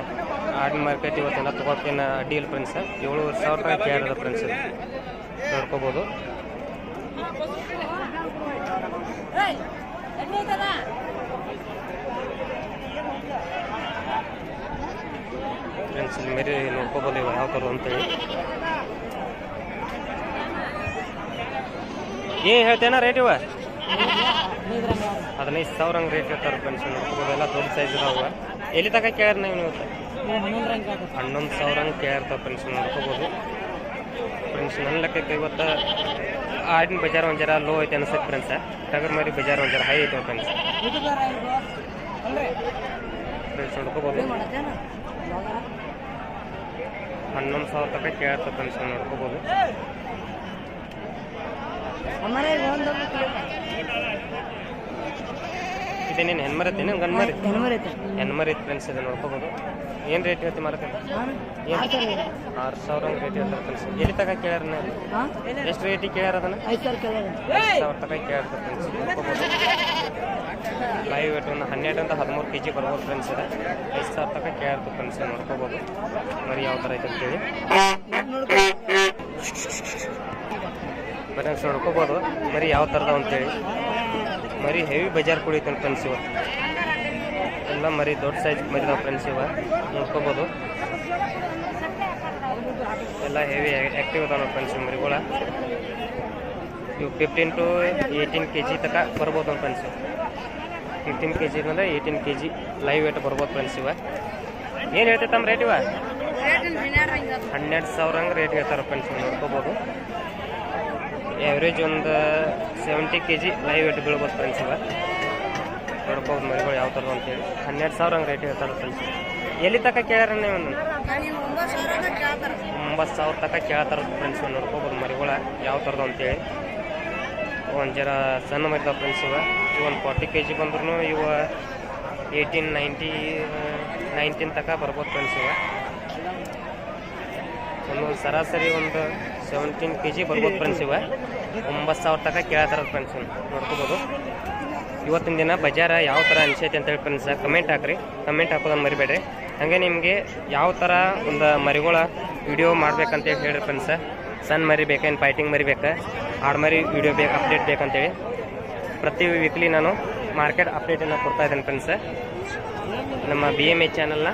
ಆಡಿನ ಮಾರ್ಕೆಟ್ ಇವತ್ತಿನ ತೊಗೊಳಕ್ಕೇನು ಅಡ್ಡಿ ಇಲ್ಲ ಫ್ರೆಂಡ್ಸ್. 7,500 ತಗ ಕೇಳಿರೋದು ಫ್ರೆಂಡ್ಸ್. ನೋಡ್ಕೋಬೋದು. ಫ್ರೆಂಡ್ಸ್ ಇಲ್ಲಿ ಮೇರಿ ನೋಡ್ಕೋಬೋದು ಇವ ಯಾವ ಥರ ಅಂತೇಳಿ. ಏನು ಹೇಳ್ತೇನ ರೇಟ್? ಇವ 15,000 ಹಂಗೆ ರೇಟ್ ಹೇಳ್ತಾರೆ ಫ್ರೆಂಡ್ಸ್. ನೋಡ್ಕೋಬೋದು ಎಲ್ಲ ದೊಡ್ಡ ಸೈಜ್ ಇದಾವ. ಎಲ್ಲಿ ತಗ ಕೇಳ್ಯಾರ ನೀವು ಇವತ್ತು? 11,000 ಹಂಗೆ ಕೇಳಿರ್ತಾವೆ ಫ್ರೆಂಡ್ಸ್. ನೋಡ್ಕೋಬೋದು ಫ್ರೆಂಡ್ಸ್. ನನ್ನ ಲೆಕ್ಕಕ್ಕೆ ಇವತ್ತು ಆಡಿನ ಬಜಾರ್ ಒಂದು ಜರ ಲೋ ಐತೆ ಅನಿಸುತ್ತೆ ಫ್ರೆಂಡ್ಸ್. ಟಗರ್ ಮರಿ ಬಜಾರ್ ಒಂದು ಜರ ಹೈ ಐತೆ ಫ್ರೆಂಡ್ಸ್. ಫ್ರೆಂಡ್ಸ್ ನೋಡ್ಕೋಬೋದು. 11,000 ತನಕ ಕೇಳ್ತಾರೆ ಫ್ರೆಂಡ್ಸ್. ನೋಡ್ಕೋಬೋದು. ಇದೇನೇನು ಹೆಣ್ಮರಿ ಐತೇನು ಗಂಡ್ಮರಿ? ಹೆಣ್ಮರಿ ಐತೆ ಫ್ರೆಂಡ್ಸ್. ಇದು ನೋಡ್ಕೋಬೋದು. ಏನು ರೇಟ್ ಹೇಳ್ತೀವಿ ಮಾರಕ್ಕೆ? 6,000 ಹಂಗೆ ರೇಟ್ ಹೇಳ್ತಾರೆ ಫ್ರೆಂಡ್ಸ್. ಎಲ್ಲಿ ತಗ ಕೇಳ್ಯಾರ? ಎಷ್ಟು ರೇಟಿಗೆ ಕೇಳ್ಯಾರ ಅದನ್ನು? 5,000 ತನಕ ಕೇಳ್ತಾರೆ ಫ್ರೆಂಡ್ಸ್. ನೋಡ್ಕೋಬೋದು. ಲೈವ್ ವೇಟ್ ಒಂದು 12ರಿಂದ 13 kg ಬರ್ಬೋದು ಫ್ರೆಂಡ್ಸ್. ಇದೆ 5,000 ತನಕ ಕೇಳ್ತು ಫ್ರೆಂಡ್ಸ್. ನೋಡ್ಕೋಬೋದು ಮರಿ ಯಾವ ಥರ ಐತೆ ಅಂತೇಳಿ. ಫ್ರೆಂಡ್ಸ್ ನೋಡ್ಕೋಬೋದು ಮರಿ ಯಾವ ಥರದ ಅಂತೇಳಿ. ಮರಿ ಹೆವಿ ಬಜಾರ್ ಕುಡಿಯುತ್ತೆ ಫ್ರೆಂಡ್ಸ್. ಇವ ಎಲ್ಲ ಮರಿ ದೊಡ್ಡ ಸೈಜ್ ಮರಿದಾವೆ ಫ್ರೆಂಡ್ಸ್. ಇವ ನೋಡ್ಕೋಬೋದು ಎಲ್ಲ ಹೆವಿ ಆ್ಯಕ್ಟಿವ್ ಅದಾವ ಫ್ರೆಂಡ್ಸ್ ಮರಿಗಳ. ಇವು 15 to 18 kg ತನಕ ಬರ್ಬೋದು ಫ್ರೆಂಡ್ಸ್. 15 kg ಅಂದರೆ 18 kg ಲೈವ್ ವೇಟ್ ಬರ್ಬೋದು ಫ್ರೆಂಡ್ಸ್. ಇವ ಏನು ಹೇಳ್ತೈತಮ್ಮ ರೇಟ್? ಇವ 12,000 ಹಂಗೆ ರೇಟ್ ಹೇಳ್ತಾರೆ ಫ್ರೆಂಡ್ಸ್. ನೋಡ್ಕೋಬೋದು. ಎವ್ರೇಜ್ ಒಂದು 70 kg ಲೈವ್ ವೇಟ್ ಬೀಳ್ಬೋದು ಫ್ರೆಂಡ್ಸ್. ಇವ ನೋಡ್ಕೋಬೋದು ಮರಿಗಳು ಯಾವ ಥರ ಅಂತೇಳಿ. 12,000 ಹಂಗೆ ರೇಟ್ ಹೇಳ್ತಾರೆ ಫ್ರೆಂಡ್ಸ್. ಎಲ್ಲಿ ತನಕ ಕೇಳ್ಯಾರ ನೀವು? 9,000 ತನಕ ಕೇಳ್ತಾರ ಫ್ರೆಂಡ್ಸ್. ನೋಡ್ಕೋಬೋದು ಮರಿಗಳ ಯಾವ ಥರದ ಅಂತೇಳಿ. ಒಂದು ಜರ ಸಣ್ಣ ಮರಿತಾವ ಫ್ರೆಂಡ್ಸ್. ಇವು ಒಂದು 40 kg ಬಂದ್ರೂ ಇವು 18-19 ತನಕ ಬರ್ಬೋದು ಫ್ರೆಂಡ್ಸ್. ಒಂದು ಸರಾಸರಿ ಒಂದು 17 kg ಬರ್ಬೋದು ಫ್ರೆಂಡ್ಸ್. 9,000 ತನಕ ಕೇಳ್ತಾರ ಫ್ರೆಂಡ್ಸ್. ನೋಡ್ಕೋಬೋದು. ಇವತ್ತಿನ ದಿನ ಬಜಾರ ಯಾವ ಥರ ಅನಿಸೈತೆ ಅಂತೇಳಿ ಫ್ರೆಂಡ್ಸ್ ಕಮೆಂಟ್ ಹಾಕ್ರಿ. ಕಮೆಂಟ್ ಹಾಕೋದನ್ನು ಮರಿಬೇಡ್ರಿ. ಹಾಗೆ ನಿಮಗೆ ಯಾವ ಥರ ಒಂದು ಮರಿಗಳ ವಿಡಿಯೋ ಮಾಡ್ಬೇಕಂತೇಳಿ ಹೇಳ್ರಿ ಫ್ರೆಂಡ್ಸ್. ಸಣ್ಣ ಮರಿ ಬೇಕೇನು ಫೈಟಿಂಗ್ ಮರಿ ಬೇಕಾ, ಆಡು ಮರಿ ವಿಡಿಯೋ ಬೇಕು, ಅಪ್ಡೇಟ್ ಬೇಕಂತೇಳಿ ಪ್ರತಿ ವೀಕ್ಲಿ ನಾನು ಮಾರ್ಕೆಟ್ ಅಪ್ಡೇಟನ್ನು ಕೊಡ್ತಾ ಇದ್ದೇನೆ ಫ್ರೆಂಡ್ಸ್. ನಮ್ಮ BMA ಚಾನಲ್ನ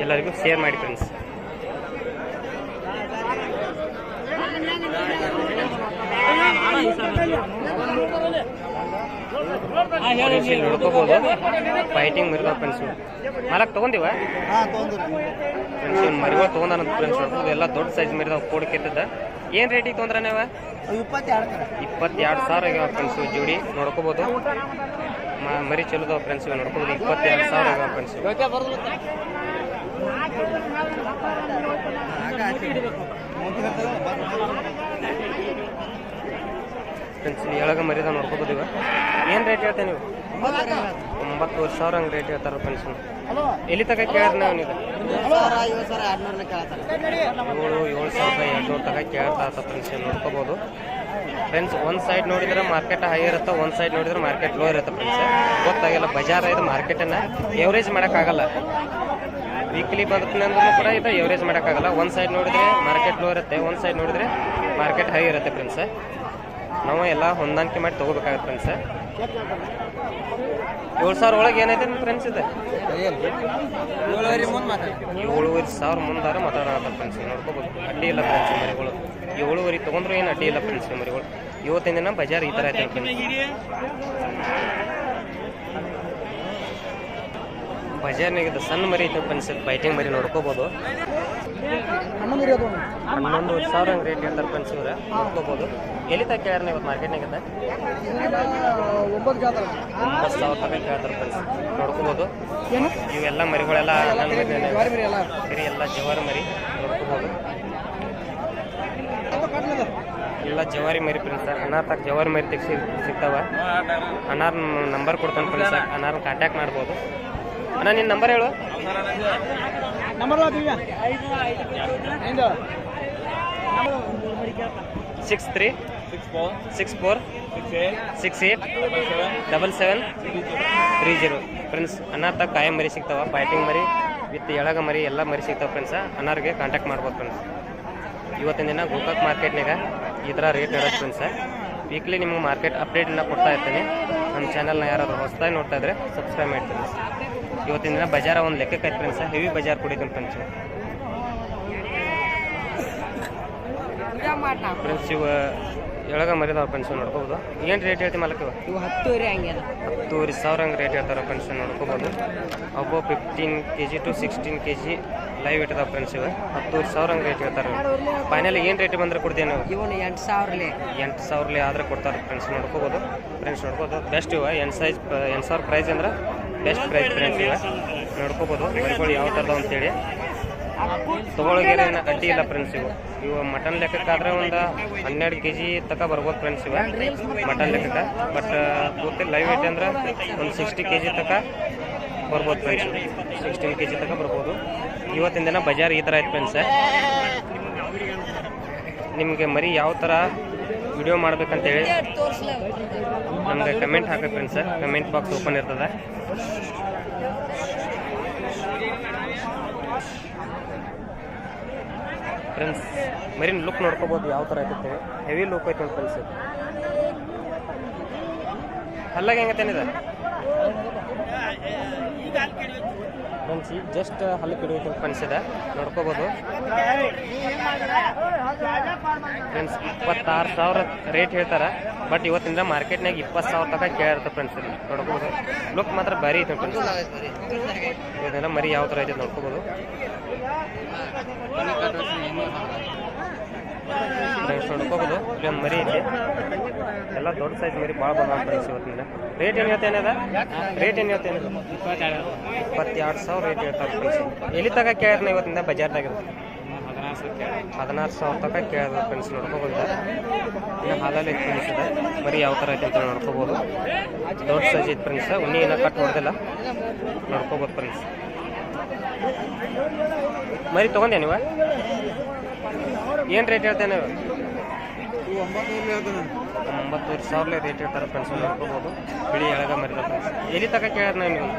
ಎಲ್ಲರಿಗೂ ಶೇರ್ ಮಾಡಿ ಫ್ರೆಂಡ್ಸ್. ನೋಡ್ಕೋಬೋದು ಫೈಟಿಂಗ್ ಮರಿಗಳ ಫ್ರೆಂಡ್ಸ್. ಮಾಲಕ್ ತೊಗೊಂಡಿವ ಫ್ರೆಂಡ್ಸ್. ಇವ್ನು ಮರಿಗಳು ತೊಗೊಂಡಾನ ಫ್ರೆಂಡ್ಸ್. ನೋಡ್ಬೋದು ಎಲ್ಲ ದೊಡ್ಡ ಸೈಜ್ ಮರಿದಾವ ಕೂಡಕ್ಕಿದ್ದದ. ಏನು ರೇಟಿಗೆ ತೊಂದ್ರೆ ನೀವು? 22,000 ಆಗ್ಯಾವ ಫ್ರೆಂಡ್ಸ್ ಜೋಡಿ. ನೋಡ್ಕೋಬೋದು ಮರಿ ಚಲೋದಾವ ಫ್ರೆಂಡ್ಸ್. ಇವು ನೋಡ್ಕೋಬೋದು 22,000 ಆಗ್ಯಾವ ಫ್ರೆಂಡ್ಸ್. ಫ್ರೆಂಡ್ಸ್ ಎಳಗ ಮರಿದ ನೋಡ್ಕೋಬೋದು. ಇವ ಏನು ರೇಟ್ ಹೇಳ್ತೇನೆ ನೀವು? 9,000 ಹಂಗೆ ರೇಟ್ ಹೇಳ್ತಾರೆ ಫ್ರೆಂಡ್ಸ್. ಎಲ್ಲಿ ತಗ ಕೇಳಿದ್ರೆ ನಾವು ನೀವು 7,200 ತಗ ಕೇಳ್ತಾ ಫ್ರೆಂಡ್ಸ್. ನೋಡ್ಕೋಬೋದು ಫ್ರೆಂಡ್ಸ್. ಒಂದು ಸೈಡ್ ನೋಡಿದ್ರೆ ಮಾರ್ಕೆಟ್ ಹೈ ಇರುತ್ತೆ, ಒಂದು ಸೈಡ್ ನೋಡಿದ್ರೆ ಮಾರ್ಕೆಟ್ ಲೋ ಇರುತ್ತೆ ಫ್ರೆಂಡ್ಸ್. ಗೊತ್ತಾಗಿಲ್ಲ ಬಜಾರ ಇದು ಮಾರ್ಕೆಟನ್ನು ಎವರೇಜ್ ಮಾಡೋಕ್ಕಾಗಲ್ಲ. ವೀಕ್ಲಿ ಬದುಕಿನಂದ್ರೂ ಕೂಡ ಇದು ಎವರೇಜ್ ಮಾಡೋಕ್ಕಾಗಲ್ಲ. ಒಂದು ಸೈಡ್ ನೋಡಿದ್ರೆ ಮಾರ್ಕೆಟ್ ಲೋ ಇರುತ್ತೆ, ಒಂದು ಸೈಡ್ ನೋಡಿದ್ರೆ ಮಾರ್ಕೆಟ್ ಹೈ ಇರುತ್ತೆ ಫ್ರೆಂಡ್ಸ್. ನಾವು ಎಲ್ಲ ಹೊಂದಾಣಿಕೆ ಮಾಡಿ ತೊಗೋಬೇಕಾಗುತ್ತೆ ಫ್ರೆಂಡ್ಸ್. 7,000 ಒಳಗೆ ಏನೈತೆ ಫ್ರೆಂಡ್ಸ್? ಇದೆ 7,500 ಮುಂದಾರ ಮಾತಾಡೋಣ ಫ್ರೆಂಡ್ಸ್. ನೋಡ್ಕೋಬೋದು ಅಡ್ಡಿ ಇಲ್ಲ ಫ್ರೆಂಡ್ಸ್ ಮರಿಗಳು. 7,500 ತೊಗೊಂಡ್ರು ಏನು ಅಡ್ಡಿ ಇಲ್ಲ ಫ್ರೆಂಡ್ಸ್ ಮರಿಗಳು. ಇವತ್ತಿನ ದಿನ ಬಜಾರ್ ಈ ಥರ ಐತೆ ಫ್ರೆಂಡ್ಸ್. ಬಜಾರ್ನಾಗಿದ್ದ ಸಣ್ಣ ಮರಿ ಐತೆ ಫ್ರೆಂಡ್ಸ್. ಫೈಟಿಂಗ್ ಮರಿ ನೋಡ್ಕೋಬೋದು. 11,000 ಹಂಗೆ ರೇಟ್ ಹೇಳ್ತಾರೆ ಫ್ರೆಂಡ್ಸ್. ಇವ್ರೆ ನೋಡ್ಕೋಬೋದು. ಎಲ್ಲಿ ತಗ ಕೇಳ್ಯಾರ ಇವತ್ತು ಮಾರ್ಕೆಟ್ನಾಗಿದ್ದ? 9,000 ತನಕ ಕೇಳ್ತಾರೆ ಫ್ರೆಂಡ್ಸ್. ನೋಡ್ಕೋಬೋದು. ಇವೆಲ್ಲ ಮರಿಗಳೆಲ್ಲ ನನ್ನ ಮರಿ ಎಲ್ಲ ಜವಾರಿ ಮರಿ. ನೋಡ್ಕೋಬೋದು ಎಲ್ಲ ಜವಾರಿ ಮರಿ ಫ್ರೆಂಡ್ಸ್. ಅನಾರ ತಕ್ಕ ಜವಾರಿ ಮರಿ ತೆಗ್ಸಿ ಸಿಗ್ತಾವ. ಅನಾರ ನಂಬರ್ ಕೊಡ್ತಾನೆ ಫ್ರೆಂಡ್ಸ್. ಅನಾರನ್ನ ಕಾಂಟ್ಯಾಕ್ಟ್ ಮಾಡ್ಬೋದು. ಅಣ್ಣ ನಿನ್ನ ನಂಬರ್ ಹೇಳು. 6364687730 ಫ್ರೆಂಡ್ಸ್. ಅನಾರ ತಕ್ಕ ಕಾಯಂ ಮರಿ ಸಿಗ್ತಾವ. ಫೈಟಿಂಗ್ ಮರಿ ವಿತ್ ಎಳಗ ಮರಿ ಎಲ್ಲ ಮರಿ ಸಿಗ್ತಾವೆ ಫ್ರೆಂಡ್ಸ್. ಅನಾರಿಗೆ ಕಾಂಟ್ಯಾಕ್ಟ್ ಮಾಡ್ಬೋದು ಫ್ರೆಂಡ್ಸ್. ಇವತ್ತಿನ ದಿನ ಗೋಕಾಕ್ ಮಾರ್ಕೆಟ್ನಾಗ ಈ ಥರ ರೇಟ್ ಇರೋದು ಫ್ರೆಂಡ್ಸ್. ವೀಕ್ಲಿ ನಿಮ್ಗೆ ಮಾರ್ಕೆಟ್ ಅಪ್ಡೇಟನ್ನು ಕೊಡ್ತಾ ಇರ್ತೀನಿ. ನಮ್ಮ ಚಾನಲ್ನ ಯಾರಾದರೂ ಹೊಸದಾಗಿ ನೋಡ್ತಾ ಇದ್ರೆ ಸಬ್ಸ್ಕ್ರೈಬ್ ಮಾಡ್ತೀನಿ. ಇವತ್ತಿನ ದಿನ ಬಜಾರ ಒಂದು ಲೆಕ್ಕಕ್ಕೆ ಐತೆ ಫ್ರೆಂಡ್ಸ್. ಹೆವಿ ಬಜಾರ್ ಕುಡಿತೀನಿ ಫ್ರೆಂಡ್ಸ್. ಫ್ರೆಂಡ್ಸ್ ಇವು ಎಳಗ ಮರಿದಾವ ಫ್ರೆಂಡ್ಸ್. ನೋಡ್ಕೋಬೋದು. ಏನು ರೇಟ್ ಹೇಳ್ತೀವಿ ಮಾಲಕ್? ಇವು 10,500 ಹಂಗೆ ರೇಟ್ ಹೇಳ್ತಾರೆ ಫ್ರೆಂಡ್ಸ್. ನೋಡ್ಕೋಬೋದು. ಒಬ್ಬ 15 kg to 16 kg ಲೈವ್ ಇಟ್ಟಿದಾವೆ ಫ್ರೆಂಡ್ಸ್. ಇವು 10,500 ಹಂಗೆ ರೇಟ್ ಹೇಳ್ತಾರೆ. ಫೈನಲ್ ಏನು ರೇಟ್ ಬಂದರೆ ಕೊಡ್ತೀವಿ ನಾವು? 8,000 ಆದರೆ ಕೊಡ್ತಾರೆ ಫ್ರೆಂಡ್ಸ್. ನೋಡ್ಕೋಬೋದು ಫ್ರೆಂಡ್ಸ್. ನೋಡ್ಬೋದು ಬೆಸ್ಟ್ ಇವ 8,000 ಪ್ರೈಸ್ ಅಂದ್ರೆ ಬೆಸ್ಟ್ ಪ್ರೈಸ್ ಫ್ರೆಂಡ್ಸ್. ಇವ ನೋಡ್ಕೋಬೋದು ಮರಿಗಳು ಯಾವ ಥರದ ಅಂತೇಳಿ. ತೊಗೊಳಗೇನೆ ಅಡ್ಡಿ ಇಲ್ಲ ಫ್ರೆಂಡ್ಸ್. ಇವು ಮಟನ್ ಲೆಕ್ಕಕ್ಕಾದ್ರೆ ಒಂದು 12 kg ತನಕ ಬರ್ಬೋದು ಫ್ರೆಂಡ್ಸ್. ಇವ ಮಟನ್ ಲೆಕ್ಕಕ್ಕೆ. ಬಟ್ ಪೂರ್ತಿ ಲೈವ್ ವೇಟ್ ಅಂದ್ರೆ ಒಂದು 60 kg ತನಕ ಬರ್ಬೋದು ಫ್ರೆಂಡ್ಸ್. 16 kg ತನಕ ಬರ್ಬೋದು. ಇವತ್ತಿನ ದಿನ ಬಜಾರ್ ಈ ಥರ ಐತೆ ಫ್ರೆಂಡ್ಸ್. ನಿಮಗೆ ಮರಿ ಯಾವ ಥರ ವಿಡಿಯೋ ಮಾಡ್ಬೇಕಂತೇಳಿ ನಮಗೆ ಕಮೆಂಟ್ ಹಾಕಿ ಫ್ರೆಂಡ್ಸ್. ಕಮೆಂಟ್ ಬಾಕ್ಸ್ ಓಪನ್ ಇರ್ತದೆ. ಫ್ರೆಂಡ್ಸ್ ಮರಿನ ಲುಕ್ ನೋಡ್ಕೋಬೋದು ಯಾವ ಥರ ಐತೆ. ಹೆವಿ ಲುಕ್ ಐತೆ ಫ್ರೆಂಡ್ಸ್. ಹಲ್ಲಾಗ ಹೆಂಗತ್ತೇನಿದೆ ಫ್ರೆಂಡ್ಸ್? ಈಗ ಜಸ್ಟ್ ಹಲ್ಲು ಕಿಡಿಯೋದು ಫ್ರೆಂಡ್ಸ್ ಇದೆ. ನೋಡ್ಕೋಬೋದು ಫ್ರೆಂಡ್ಸ್. 26,000 ರೇಟ್ ಹೇಳ್ತಾರೆ. ಬಟ್ ಇವತ್ತಿಂದ ಮಾರ್ಕೆಟ್ನಾಗ 20,000 ತನಕ ಕೇಳಿರುತ್ತೆ ಫ್ರೆಂಡ್ಸ್. ನೋಡ್ಕೋಬೋದು. ಲುಕ್ ಮಾತ್ರ ಭಾರಿ ಐತೆ ಫ್ರೆಂಡ್ಸ್. ಇವತ್ತಿನ ಮರಿ ಯಾವ ಥರ ಐತೆ ನೋಡ್ಕೋಬೋದು ಫ್ರೆಂಡ್ಸ್. ನೋಡ್ಕೋಬೋದು ಇಲ್ಲೊಂದು ಮರಿ ಐತಿ. ಎಲ್ಲ ದೊಡ್ಡ ಸೈಜ್ ಮರಿ ಭಾಳ ಬಂದ ಫ್ರೆಂಡ್ಸ್. ಇವತ್ತಿನ ರೇಟ್ ಏನು ಹೇಳ್ತೇನದ? ರೇಟ್ ಏನು ಹೇಳ್ತೇನೆ? 22,000 ರೇಟ್ ಹೇಳ್ತಾರೆ ಫ್ರೆಂಡ್ಸ್. ಎಲ್ಲಿ ತಗ ಕೇಳ್ಯಾರ ಇವತ್ತಿಂದ ಬಜಾರ್ದಾಗ? 16,000 ತನಕ ಕೇಳಿದ್ರು ಫ್ರೆಂಡ್ಸ್ ನೋಡ್ಕೋಬೋದು. ಇನ್ನು ಹಾಲಲ್ಲಿ ಐತೆ ಫ್ರೆಂಡ್ಸ್ ಇದೆ. ಮರಿ ಯಾವ ಥರ ಐತೆ ಅಂತ ನೋಡ್ಕೋಬೋದು. ದೊಡ್ಡ ಸೈಜ್ ಐತೆ ಫ್ರೆಂಡ್ಸ್. ಉಣ್ಣಿ ಏನೋ ಕಟ್ ಹೊಡೆದಿಲ್ಲ, ನೋಡ್ಕೋಬೋದು ಫ್ರೆಂಡ್ಸ್. ಮರಿ ತೊಗೊಂಡೆ ನೀವು ಏನು ರೇಟ್ ಹೇಳ್ತೇನೆ? 9,000 ರೇಟ್ ಹೇಳ್ತಾರೆ ಫ್ರೆಂಡ್ಸ್ ನೋಡ್ಕೋಬೋದು. ಬಿಳಿ ಎಳಗ ಮರಿದ ಫ್ರೆಂಡ್ಸ್. ಎಲ್ಲಿ ತನಕ ಕೇಳ್ಯಾರ ನೀವು?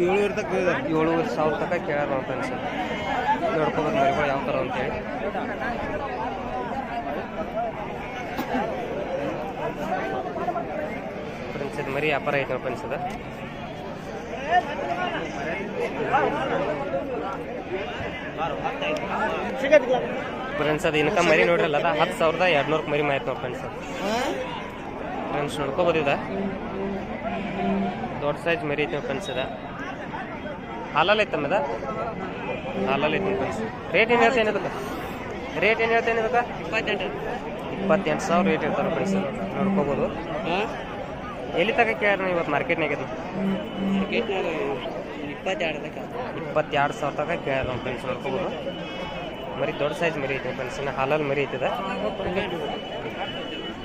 7,500 ತನಕ ಕೇಳ್ಯಾರ ನಾವು ಫ್ರೆಂಡ್ಸ್. ನೋಡ್ಕೋಬೋದು ಮರಿಗಳು ಯಾವ ಥರ ಅಂತೇಳಿ. ಫ್ರೆಂಡ್ಸ್ ಇದು ಮರಿ ವ್ಯಾಪಾರ ಐತೆ ನಾವು ಫ್ರೆಂಡ್ಸ್. ಅದು ಫ್ರೆಂಡ್ಸ್ ಅದು ಇನ್ಕಮ್ ಮರಿ ನೋಡ್ರಲ್ಲ, ಅದು 10,200 ಮರಿ ಮಾಯ್ತು ನಾವು ಫ್ರೆಂಡ್ಸ್. ಫ್ರೆಂಡ್ಸ್ ನೋಡ್ಕೋಬೋದಿದೆ. ದೊಡ್ಡ ಸೈಜ್ ಮರಿ ಐತೆ ಫ್ರೆಂಡ್ಸ್. ಇದೆ ಹಾಲಲ್ಲಿ ಐತಮ್ಮ. ಅದ ಹಾಲಲ್ಲಿ ಐತೆ ಫ್ರೆಂಡ್ಸ್. ರೇಟ್ ಏನು ಹೇಳ್ತೇನೆ ಇದಕ್ಕೆ? ರೇಟ್ ಏನು ಹೇಳ್ತೇನೆ ಇದಕ್ಕೆ? 28,000 ರೇಟ್ ಇರ್ತಾರೆ ಫ್ರೆಂಡ್ಸ್. ನೋಡ್ಕೋಬೋದು. ಎಲ್ಲಿ ತನಕ ಕೇಳ್ಯಾರ ಇವತ್ತು ಮಾರ್ಕೆಟ್ನಾಗ? ಅದು 22,000 ತನಕ ಕೇಳ್ಯಾರ ನಮ್ಮ ಫ್ರೆಂಡ್ಸ್. ನೋಡ್ಕೋಬೋದು. ಮರಿ ದೊಡ್ಡ ಸೈಜ್ ಮರಿ ಐತೆ ಫ್ರೆಂಡ್ಸ್. ಇನ್ನು ಹಾಲಲ್ಲಿ ಮರಿ ಐತದ.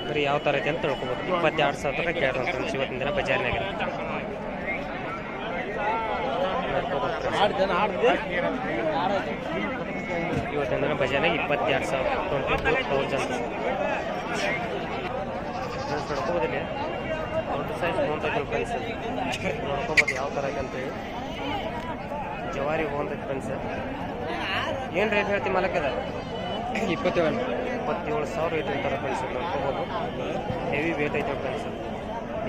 ಮರಿ ಯಾವ ಥರ ಐತೆ ಅಂತ ನೋಡ್ಕೋಬೋದು. 22,000 ತನಕ ಕೇಳ್ಯಾರ ನಮ್ಮ ಫ್ರೆಂಡ್ಸ್ ಇವತ್ತಿನ ದಿನ ಬಜಾರ್ನಾಗ. ಇವತ್ತಿನ ದಿನ ಬಜಾರ್ನಾಗ 22,000 22,000 ನೋಡ್ಕೋಬೋದಿಲ್ಲ. ದೊಡ್ಡ ಸೈಜ್ ಹೋಗ್ತೈತೆ ಫ್ರೆಂಡ್ಸ್. ನೋಡ್ಕೋಬೋದು ಯಾವ ಥರ ಐತೆ ಅಂತೇಳಿ. ಜವಾರಿ ಹೋಗ್ತೈತೆ ಫ್ರೆಂಡ್ಸ್. ಏನು ರೇಟ್ ಹೇಳ್ತೀವಿ ಮಾಲಕ್ಕದ? 27,000 ರೇಟ್ ಇರ್ತಾರೆ ಫ್ರೆಂಡ್ಸ್. ನೋಡ್ಕೋಬೋದು. ಹೆವಿ ವೇಟ್ ಐತೆ ಫ್ರೆಂಡ್ಸ್.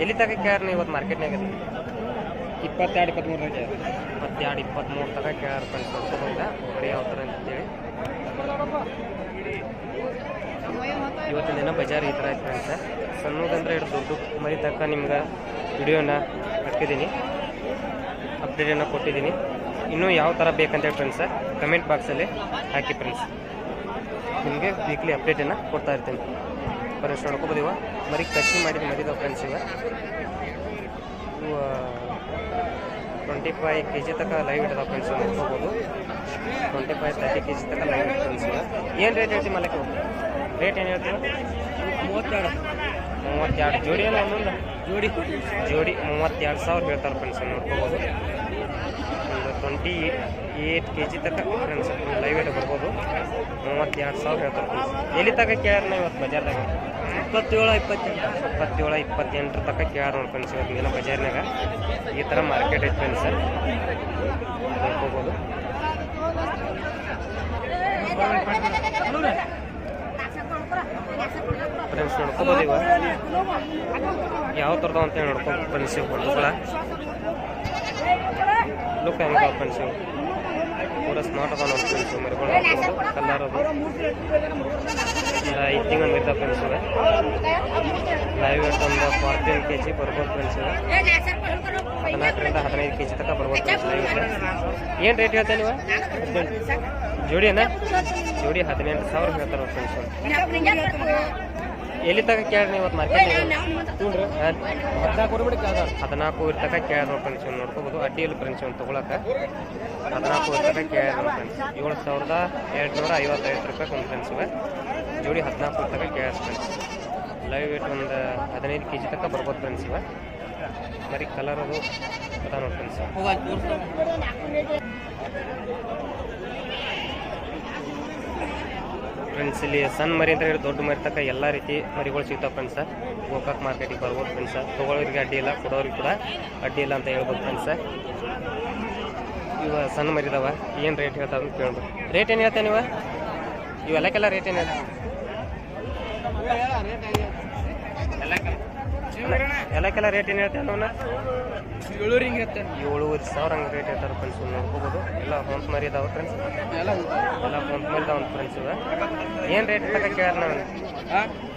ಎಲ್ಲಿ ತನಕ ಕೇಳ್ಯಾರ ನೀವು ಇವತ್ತು ಮಾರ್ಕೆಟ್ನಾಗ? 22-23 ತನಕ ಕೇಳ್ಯಾರ ಫ್ರೆಂಡ್ಸ್. ನೋಡ್ಕೋಬೋದ ಮರಿ ಯಾವ ಥರ ಅಂತೇಳಿ. ಇವತ್ತಿನ ದಿನ ಬಜಾರ್ ಈ ಥರ ಐತೆ ಫ್ರೆಂಡ್ಸ್. ಸಣ್ಣದಂದ್ರೆ ಇಟ್ಟು ದೊಡ್ಡ ಮರಿ ತನಕ ನಿಮ್ಗೆ ವಿಡಿಯೋನ ಹಾಕಿದ್ದೀನಿ, ಅಪ್ಡೇಟನ್ನು ಕೊಟ್ಟಿದ್ದೀನಿ. ಇನ್ನೂ ಯಾವ ಥರ ಬೇಕಂತೇಳಿ ಫ್ರೆಂಡ್ಸ್ ಕಮೆಂಟ್ ಬಾಕ್ಸಲ್ಲಿ ಹಾಕಿ ಫ್ರೆಂಡ್ಸ್. ನಿಮಗೆ ವೀಕ್ಲಿ ಅಪ್ಡೇಟನ್ನು ಕೊಡ್ತಾ ಇರ್ತೀನಿ ಫ್ರೆಂಡ್ಸ್. ನೋಡ್ಕೋಬೋದಿವ ಮರಿ ಕಸಿ ಮಾಡಿದ ಮರಿದ ಫ್ರೆಂಡ್ಸ್. ಇವು 25 kg ತನಕ ಲೈವ್ ಇಟ್ಟದ ಫ್ರೆಂಡ್ಸ್. ನೋಡ್ಕೋಬೋದು. 25-30 kg ತನಕ ಲೈವ್ ಇಟ್ಟು ಫ್ರೆಂಡ್ಸ್. ಏನು ರೇಟ್ ಹೇಳ್ತೀವಿ ಮಾಲಕ್ಕೆ? ರೇಟ್ ಏನು ಹೇಳ್ತೀವಿ? 32 ಜೋಡಿ ಏನೋ ಒಂದೊಂದು ಜೋಡಿ 32,000 ಹೇಳ್ತಾರೆ ಫ್ರೆಂಡ್ಸ್. ನೋಡ್ಕೋಬೋದು. ಒಂದು 28 kg ತನಕ ಫ್ರೆಂಡ್ಸ್ ಲೈವ್ ಇಟ್ಟು ಬರ್ಬೋದು. 32,000 ಹೇಳ್ತಾರೆ ಫ್ರೆಂಡ್ಸ್. ಎಲ್ಲಿ ತನಕ ಕೇಳ್ಯಾರ ನಾವು ಇವತ್ತು ಬಜಾರ್ದಾಗ? 27-28 ತನಕ ಕೇಳ್ಯಾರ ನೋಡಿ ಫ್ರೆಂಡ್ಸ್ ಇವತ್ತಿನ ದಿನ ಬಜಾರ್ನಾಗ. ಈ ಥರ ಮಾರ್ಕೆಟ್ ಐತೆ ಫ್ರೆಂಡ್ಸ್. ನೋಡ್ಕೋಬೋದು. ಫ್ರೆಂಡ್ಸ್ ನೋಡ್ಕೋಬೋದು. ಇವ ಯಾವ ಥರದ ಅಂತೇಳಿ ನೋಡ್ಕೋಬೋದು ಫ್ರೆಂಡ್ಸ್. ಇವು ಹೊಟ್ಟುಗಳ ಲುಕ್ ಹೆಂಗೆ ಫ್ರೆಂಡ್ಸ್. ಇವು ಪೂರ ಸ್ಮಾರ್ಟ್ ಅದ ನೋಡಿ ಫ್ರೆಂಡ್ಸ್. ಮರಿಗಳು ಕಲರ್ ಅದು 5 ತಿಂಗಳು ಮರಿತಾವ ಫ್ರೆಂಡ್ಸ್. ಇವೆ ಲೈವ್ ವೇಟ್ ಒಂದು 14 kg ಬರ್ಬೋದು ಫ್ರೆಂಡ್ಸ್. ಇವೆ 14-15 kg ತನಕ ಬರ್ಬೋದು ಫ್ರೆಂಡ್ಸ್ ಲೈವ್ ವೇಟ್. ಏನು ರೇಟ್ ಹೇಳ್ತೇನೆ ನೀವು? ಜೋಡಿನ ಜೋಡಿ 18,000 ಹೇಳ್ತಾರೆ ಫ್ರೆಂಡ್ಸ್. ಎಲ್ಲಿ ತನಕ ಕೇಳ್ರಿ ನೀವು ಇವತ್ತು ಮಾರ್ಕೆಟ್? 14 ತನಕ ಕೇಳ್ಯಾರ ನೋಡಿ ಫ್ರೆಂಡ್ಸ್. ನೋಡ್ಕೋಬೋದು. ಅಡ್ಡಿಯಲ್ಲಿ ಫ್ರೆಂಡ್ಸ್ ಒಂದು ತೊಗೊಳಕ್ಕೆ 14 ತನಕ ಕೇಳ್ಯಾರ ನೋಡಿ ಫ್ರೆಂಡ್ಸ್. 7,255 ರೂಪಾಯಿ ಒಂದು ಫ್ರೆಂಡ್ಸ್. ಇವೆ ಜೋಡಿ 14 ತನಕ ಕೇಳ್ಯಾರ ಫ್ರೆಂಡ್ಸ್. ಲೈವ್ ವೇಟ್ ಒಂದು 15 kg ತನಕ ಬರ್ಬೋದು ಫ್ರೆಂಡ್ಸ್. ಇವೆ ಮರಿ ಕಲರ್ ಅದು ಅದ ನೋಡಿ ಫ್ರೆಂಡ್ಸ್. ಫ್ರೆಂಡ್ಸ್ ಇಲ್ಲಿ ಸಣ್ಣ ಮರಿ ಅಂತ ಹೇಳಿ ದೊಡ್ಡ ಮರಿ ತನಕ ಎಲ್ಲ ರೀತಿ ಮರಿಗಳು ಸಿಗ್ತಾವೆ ಫ್ರೆಂಡ್ಸ್. ಗೋಕಾಕ್ ಮಾರ್ಕೆಟಿಗೆ ಬರ್ಬೋದು ಫ್ರೆಂಡ್ಸ್. ತೊಗೊಳೋರಿಗೆ ಅಡ್ಡಿ ಇಲ್ಲ, ಕೊಡೋರಿಗೆ ಕೂಡ ಅಡ್ಡಿ ಇಲ್ಲ ಅಂತ ಹೇಳ್ಬೋದು ಫ್ರೆಂಡ್ಸ್. ಇವ ಸಣ್ಣ ಮರಿದಾವ ಏನು ರೇಟ್ ಹೇಳ್ತಾವ ಅಂತ ಕೇಳ್ಬೋದು. ರೇಟ್ ಏನು ಹೇಳ್ತೇನೆ ನೀವು? ಇವೆಲ್ಲಕ್ಕೆಲ್ಲ ರೇಟ್ ಏನು ಹೇಳ್ತಾರೆ? ಎಲ್ಲಕ್ಕೆಲ್ಲ ರೇಟ್ ಏನು ಹೇಳ್ತೇವೆ ಅವನ್ನ? 7,500 ಹಂಗೆ ರೇಟ್ ಹೇಳ್ತಾರೆ ಫ್ರೆಂಡ್ಸ್. ನೋಡ್ಕೋಬೋದು. ಎಲ್ಲ ಹೊಂತ ಮರಿ ಇದಾವೆ ಫ್ರೆಂಡ್ಸ್. ಎಲ್ಲ ಹೊಂತ ಮರಿ ಇದಾವೆ ಫ್ರೆಂಡ್ಸ್. ಇವೆ ಏನು ರೇಟ್ ತನಕ ಕೇಳ್ಯಾರ? ನಾವು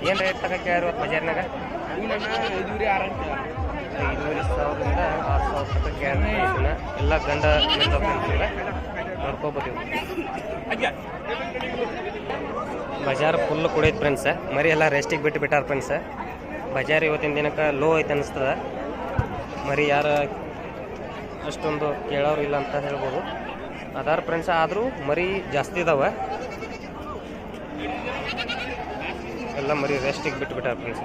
ಏನು ರೇಟ್ ತನಕ ಕೇಳ್ಯಾರ ಇವತ್ತು ಬಜಾರ್ನಾಗ? 5,000-6,000 ತನಕ ಕೇಳ್ಯಾರ ಫ್ರೆಂಡ್ಸ್. ಎಲ್ಲ ಗಂಡ ಇರ್ತಾವೆ ಫ್ರೆಂಡ್ಸ್. ಇವೆ ನೋಡ್ಕೋಬೋದು. ಬಜಾರ್ ಫುಲ್ ಕುಡೈತೆ ಫ್ರೆಂಡ್ಸ್. ಮರಿ ಎಲ್ಲ ರೆಸ್ಟಿಗೆ ಬಿಟ್ಟಾರ ಫ್ರೆಂಡ್ಸ್. ಬಜಾರ್ ಇವತ್ತಿನ ದಿನಕ್ಕೆ ಲೋ ಐತೆ ಅನ್ನಿಸ್ತದೆ. ಮರಿ ಯಾರು ಅಷ್ಟೊಂದು ಕೇಳೋರು ಇಲ್ಲ ಅಂತ ಹೇಳ್ಬೋದು. ಅದಾರ ಫ್ರೆಂಡ್ಸ್. ಆದರೂ ಮರಿ ಜಾಸ್ತಿ ಇದಾವೆ. ಎಲ್ಲ ಮರಿ ರೆಸ್ಟಿಗೆ ಬಿಟ್ಬಿಟ್ಟಾರ ಫ್ರೆಂಡ್ಸ್.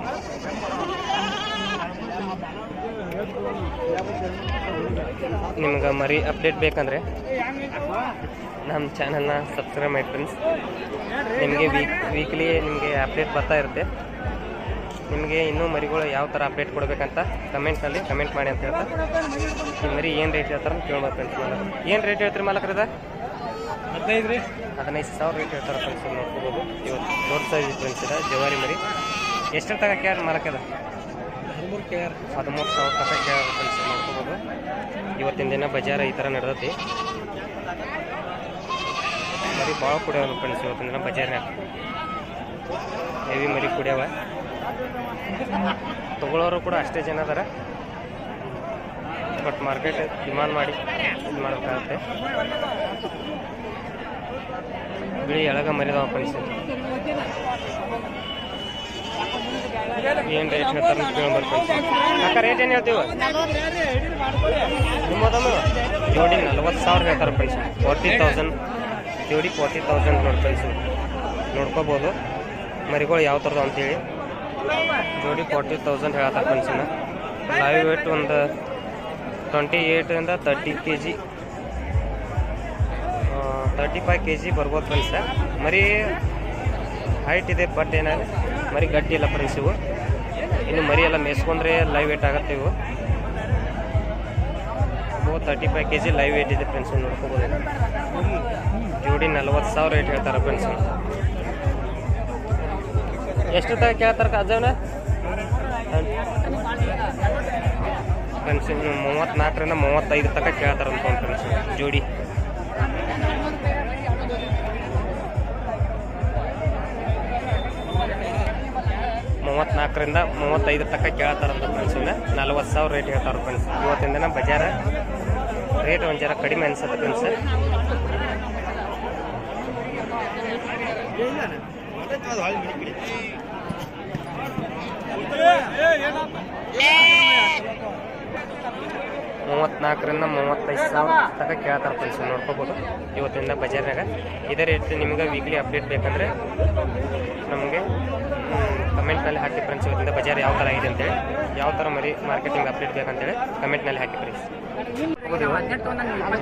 ನಿಮ್ಗೆ ಮರಿ ಅಪ್ಡೇಟ್ ಬೇಕಂದ್ರೆ ನಮ್ಮ ಚಾನಲ್ನ ಸಬ್ಸ್ಕ್ರೈಬ್ ಮಾಡಿ ಫ್ರೆಂಡ್ಸ್. ನಿಮಗೆ ವೀಕ್ಲಿ ನಿಮಗೆ ಅಪ್ಡೇಟ್ ಬರ್ತಾ ಇರುತ್ತೆ. ನಿಮಗೆ ಇನ್ನೂ ಮರಿಗಳು ಯಾವ ಥರ ಅಪ್ಡೇಟ್ ಕೊಡಬೇಕಂತ ಕಮೆಂಟ್ನಲ್ಲಿ ಕಮೆಂಟ್ ಮಾಡಿ ಅಂತ ಹೇಳ್ತಾ, ಈ ಮರಿ ಏನು ರೇಟ್ ಹೇಳ್ತಾರೆ ಅಂತ ಕೇಳ್ಬೋದು ಫ್ರೆಂಡ್ಸ್. ಏನು ರೇಟ್ ಹೇಳ್ತೀರಿ ಮಾಲಕರದ? 15,000 ರೇಟ್ ಹೇಳ್ತಾರೆ ಫ್ರೆಂಡ್ಸ್. ನೋಡ್ಕೋಬೋದು. ಇವತ್ತು ದೊಡ್ಡ ಸೈಜ್ ಫ್ರೆಂಡ್ಸ್ ಇದೆ ಜವಾರಿ ಮರಿ. ಎಷ್ಟು ತನಕ ಕೇಳ ಮಾಲಕದ? 13,000 ತನಕ ಕೇಳ ಫ್ರೆಂಡ್ಸ್. ನೋಡ್ಕೋಬೋದು. ಇವತ್ತಿನ ದಿನ ಬಜಾರ ಈ ಥರ ನಡೆದೈತಿ. ಮರಿ ಭಾಳ ಕುಡಿಯೋದು ಫ್ರೆಂಡ್ಸ್ ಇವತ್ತಿನ ದಿನ ಬಜಾರ್ನಾಗ. ಹೆವಿ ಮರಿ ಕುಡಿಯವ. ತಗೊಳ್ಳೋರು ಕೂಡ ಅಷ್ಟೇ ಜನ ಅದಾರ. ಬಟ್ ಮಾರ್ಕೆಟ್ ಡಿಮಾಂಡ್ ಮಾಡಿ ಇದು ಮಾಡೋಕ್ಕಾಗುತ್ತೆ. ಬಿಳಿ ಎಳಗ ಮರಿದಾವ ಫ್ರೆಂಡ್ಸ್. ಏನು ರೇಟ್ ಹೇಳ್ತಾರೆ ಅಂತ ಕೇಳ್ಬೋದು ಫ್ರೆಂಡ್ಸ್. ಅಕ್ಕ ರೇಟ್ ಏನು ಹೇಳ್ತೀವಿ? ನಿಮ್ಮದನ್ನು ಜೋಡಿ 40,000 ಹೇಳ್ತಾರೆ ಫ್ರೆಂಡ್ಸ್. 40,000 ಜೋಡಿ 40,000 ನೋಡಿ ಫ್ರೆಂಡ್ಸ್. ನೋಡ್ಕೋಬೋದು ಮರಿಗಳು ಯಾವ ಥರದ್ದು ಅಂತೇಳಿ. ಜೋಡಿ 40,000 ಹೇಳ್ತಾರೆ ಫ್ರೆಂಡ್ಸ್. ಲೈವ್ ವೇಟ್ ಒಂದು 28 30 kg 35 kg ಬರ್ಬೋದು ಫ್ರೆಂಡ್ಸ್. ಮರಿ ಹೈಟ್ ಇದೆ, ಬಟ್ ಏನಾದ್ರೆ ಮರಿ ಗಟ್ಟಿ ಇಲ್ಲ ಫ್ರೆಂಡ್ಸ್. ಇವು ಇನ್ನು ಮರಿ ಎಲ್ಲ ಮೇಸ್ಕೊಂಡ್ರೆ ಲೈವ್ ವೇಟ್ ಆಗುತ್ತೆ. ಇವು 35 kg ಲೈವ್ ವೇಟ್ ಇದೆ ಫ್ರೆಂಡ್ಸ್. ನೋಡ್ಕೋಬೋದು. ಜೋಡಿ 40,000 ರೇಟ್ ಹೇಳ್ತಾರೆ ಫ್ರೆಂಡ್ಸ್. ಎಷ್ಟು ತನಕ ಕೇಳ್ತಾರೆ ಅಜ್ಜವನ ಫ್ರೆಂಡ್ಸ್? 34ರಿಂದ 35 ತನಕ ಕೇಳ್ತಾರೆ ಅಂತ ಫ್ರೆಂಡ್ಸ್ ಜೋಡಿ. ರಿಂದ 35 ತನಕ ಕೇಳ್ತಾರಂತ ಫ್ರೆಂಡ್ಸ್. 40,000 ರೇಟ್ ಹೇಳ್ತಾರೆ ಫ್ರೆಂಡ್ಸ್. ಇವತ್ತಿನ ದಿನ ಬಜಾರ ರೇಟ್ ಒಂದು ಜರ ಕಡಿಮೆ ಅನ್ಸುತ್ತೆ ಫ್ರೆಂಡ್ಸ್. ರಿಂದ 35,000 ತನಕ ಕೇಳ್ತಾರೆ ಫ್ರೆಂಡ್ಸ್. ನೋಡ್ಕೋಬೋದು. ಇವತ್ತಿಂದ ಬಜಾರ್ನಾಗ ಇದೇ ರೇಟ್. ನಿಮ್ಗೆ ವೀಕ್ಲಿ ಅಪ್ಡೇಟ್ ಬೇಕಂದ್ರೆ ನಮಗೆ ಕಮೆಂಟ್ನಲ್ಲಿ ಹಾಕಿ ಫ್ರೆಂಡ್ಸ್. ಇವತ್ತಿಂದ ಬಜಾರ್ ಯಾವ ಥರ ಇದೆ ಅಂತೇಳಿ, ಯಾವ ಥರ ಮರಿ ಮಾರ್ಕೆಟಿಂಗ್ ಅಪ್ಡೇಟ್ ಬೇಕಂತೇಳಿ ಕಮೆಂಟ್ನಲ್ಲಿ ಹಾಕಿ ಫ್ರೆಂಡ್ಸ್.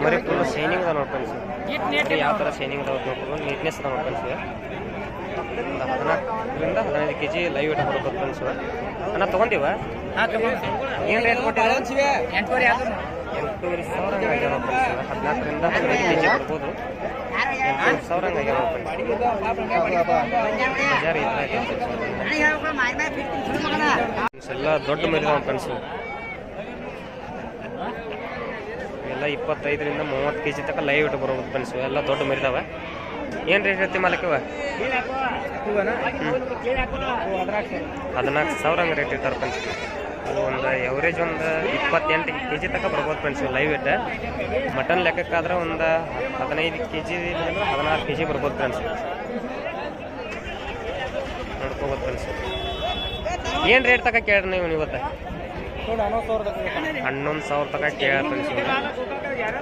ಮರಿ ಫುಲ್ ಶೈನಿಂಗ್ ಅದ ನೋಡಿ ಫ್ರೆಂಡ್ಸ್. ಯಾವ ಥರ ಶೈನಿಂಗ್ ಅದಾವ ನೋಡ್ಬೋದು. ನೀಟ್ನೆಸ್ ಅದ ನೋಡಿ ಫ್ರೆಂಡ್ಸ್. ಒಂದು 14ರಿಂದ 15 kg ಲೈವ್ ವೇಟ್ ಬರ್ಬೋದು ಫ್ರೆಂಡ್ಸ್. ಅಣ್ಣ ತೊಗೊಂತೀವ? ಏನು ರೇಟ್ ಕೊಟ್ಟಿಲ್ಲ? 8,500 ಹಂಗಾಗ್ಯಾವ ಫ್ರೆಂಡ್ಸ್. 14ರಿಂದ 15 kg ಬರ್ಬೋದು. 8,000 ಹಂಗಾಗ್ಯಾವ ಫ್ರೆಂಡ್ಸ್. ಬಜಾರ್ ಈ ಥರ ಎಲ್ಲ ದೊಡ್ಡ ಮರಿದಾವ ಫ್ರೆಂಡ್ಸ್. ಎಲ್ಲ 25ರಿಂದ 30 kg ತನಕ ಲೈವ್ ವೇಟ್ ಬರ್ಬೋದು ಫ್ರೆಂಡ್ಸ್. ಎಲ್ಲ ದೊಡ್ಡ ಮರಿದಾವ. ಏನು ರೇಟ್ ಹೇಳ್ತೀವಿ ಮಾಲಕವ? 14,000 ಹಂಗೆ ರೇಟ್ ಇರ್ತಾರೆ ಫ್ರೆಂಡ್ಸ್. ಅದು ಒಂದು ಎವರೇಜ್ ಒಂದು 28 kg ತನಕ ಬರ್ಬೋದು ಫ್ರೆಂಡ್ಸ್ ಲೈವ್ ವೇಟ್. ಮಟನ್ ಲೆಕ್ಕಕ್ಕಾದ್ರೆ ಒಂದು 15 kg 16 kg ಬರ್ಬೋದು ಫ್ರೆಂಡ್ಸ್. ನೋಡ್ಕೋಬೋದು ಫ್ರೆಂಡ್ಸ್. ಏನು ರೇಟ್ ತನಕ ಕೇಳ್ರಿ ನೀವು ಇವತ್ತು? 11,000 ತನಕ ಕೇಳ ಫ್ರೆಂಡ್ಸ್.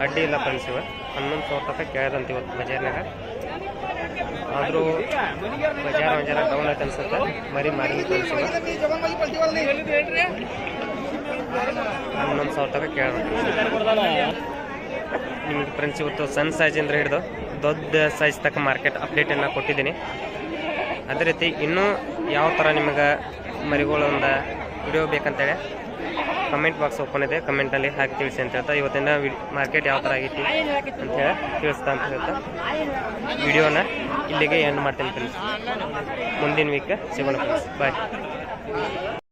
ಅಡ್ಡಿ ಇಲ್ಲ ಫ್ರೆಂಡ್ಸ್. ಇವ 11,000 ತನಕ ಕೇಳದಂತ ಇವತ್ತು ಬಜಾರ್ನಾಗ. ಆದರೂ ಬಜಾರ್ ಒಂದು ಜರ ಡೌನ್ ಆಯ್ತು ಅನ್ಸುತ್ತೆ. ಮರಿ ಮಾರಿ ಫ್ರೆಂಡ್ಸ್. 11,000 ತನಕ ಕೇಳ ನಿಮಗೆ ಫ್ರೆಂಡ್ಸ್. ಇವತ್ತು ಸಣ್ಣ ಸೈಜಿಂದ ಹಿಡಿದು ದೊಡ್ಡ ಸೈಜ್ ತನಕ ಮಾರ್ಕೆಟ್ ಅಪ್ಡೇಟನ್ನು ಕೊಟ್ಟಿದ್ದೀನಿ. ಅದೇ ರೀತಿ ಇನ್ನೂ ಯಾವ ಥರ ನಿಮಗೆ ಮರಿಗಳು ಒಂದು ವಿಡಿಯೋ ಬೇಕಂತೇಳಿ ಕಮೆಂಟ್ ಬಾಕ್ಸ್ ಓಪನ್ ಇದೆ. ಕಮೆಂಟಲ್ಲಿ ಹಾಕಿ ತಿಳಿಸಿ ಅಂತ ಹೇಳ್ತಾ ಇವತ್ತಿನ ಮಾರ್ಕೆಟ್ ಯಾವ ಥರ ಆಗೈತಿ ಅಂತೇಳಿ ತಿಳಿಸ್ತಾ ಅಂತ ಹೇಳ್ತಾ ವಿಡಿಯೋನ ಇಲ್ಲಿಗೆ ಎಂಡ್ ಮಾಡ್ತೀನಿ ಫ್ರೆಂಡ್ಸ್. ಮುಂದಿನ ವೀಕ್ ಸಿಗೋಣ ಫ್ರೆಂಡ್ಸ್. ಬಾಯ್.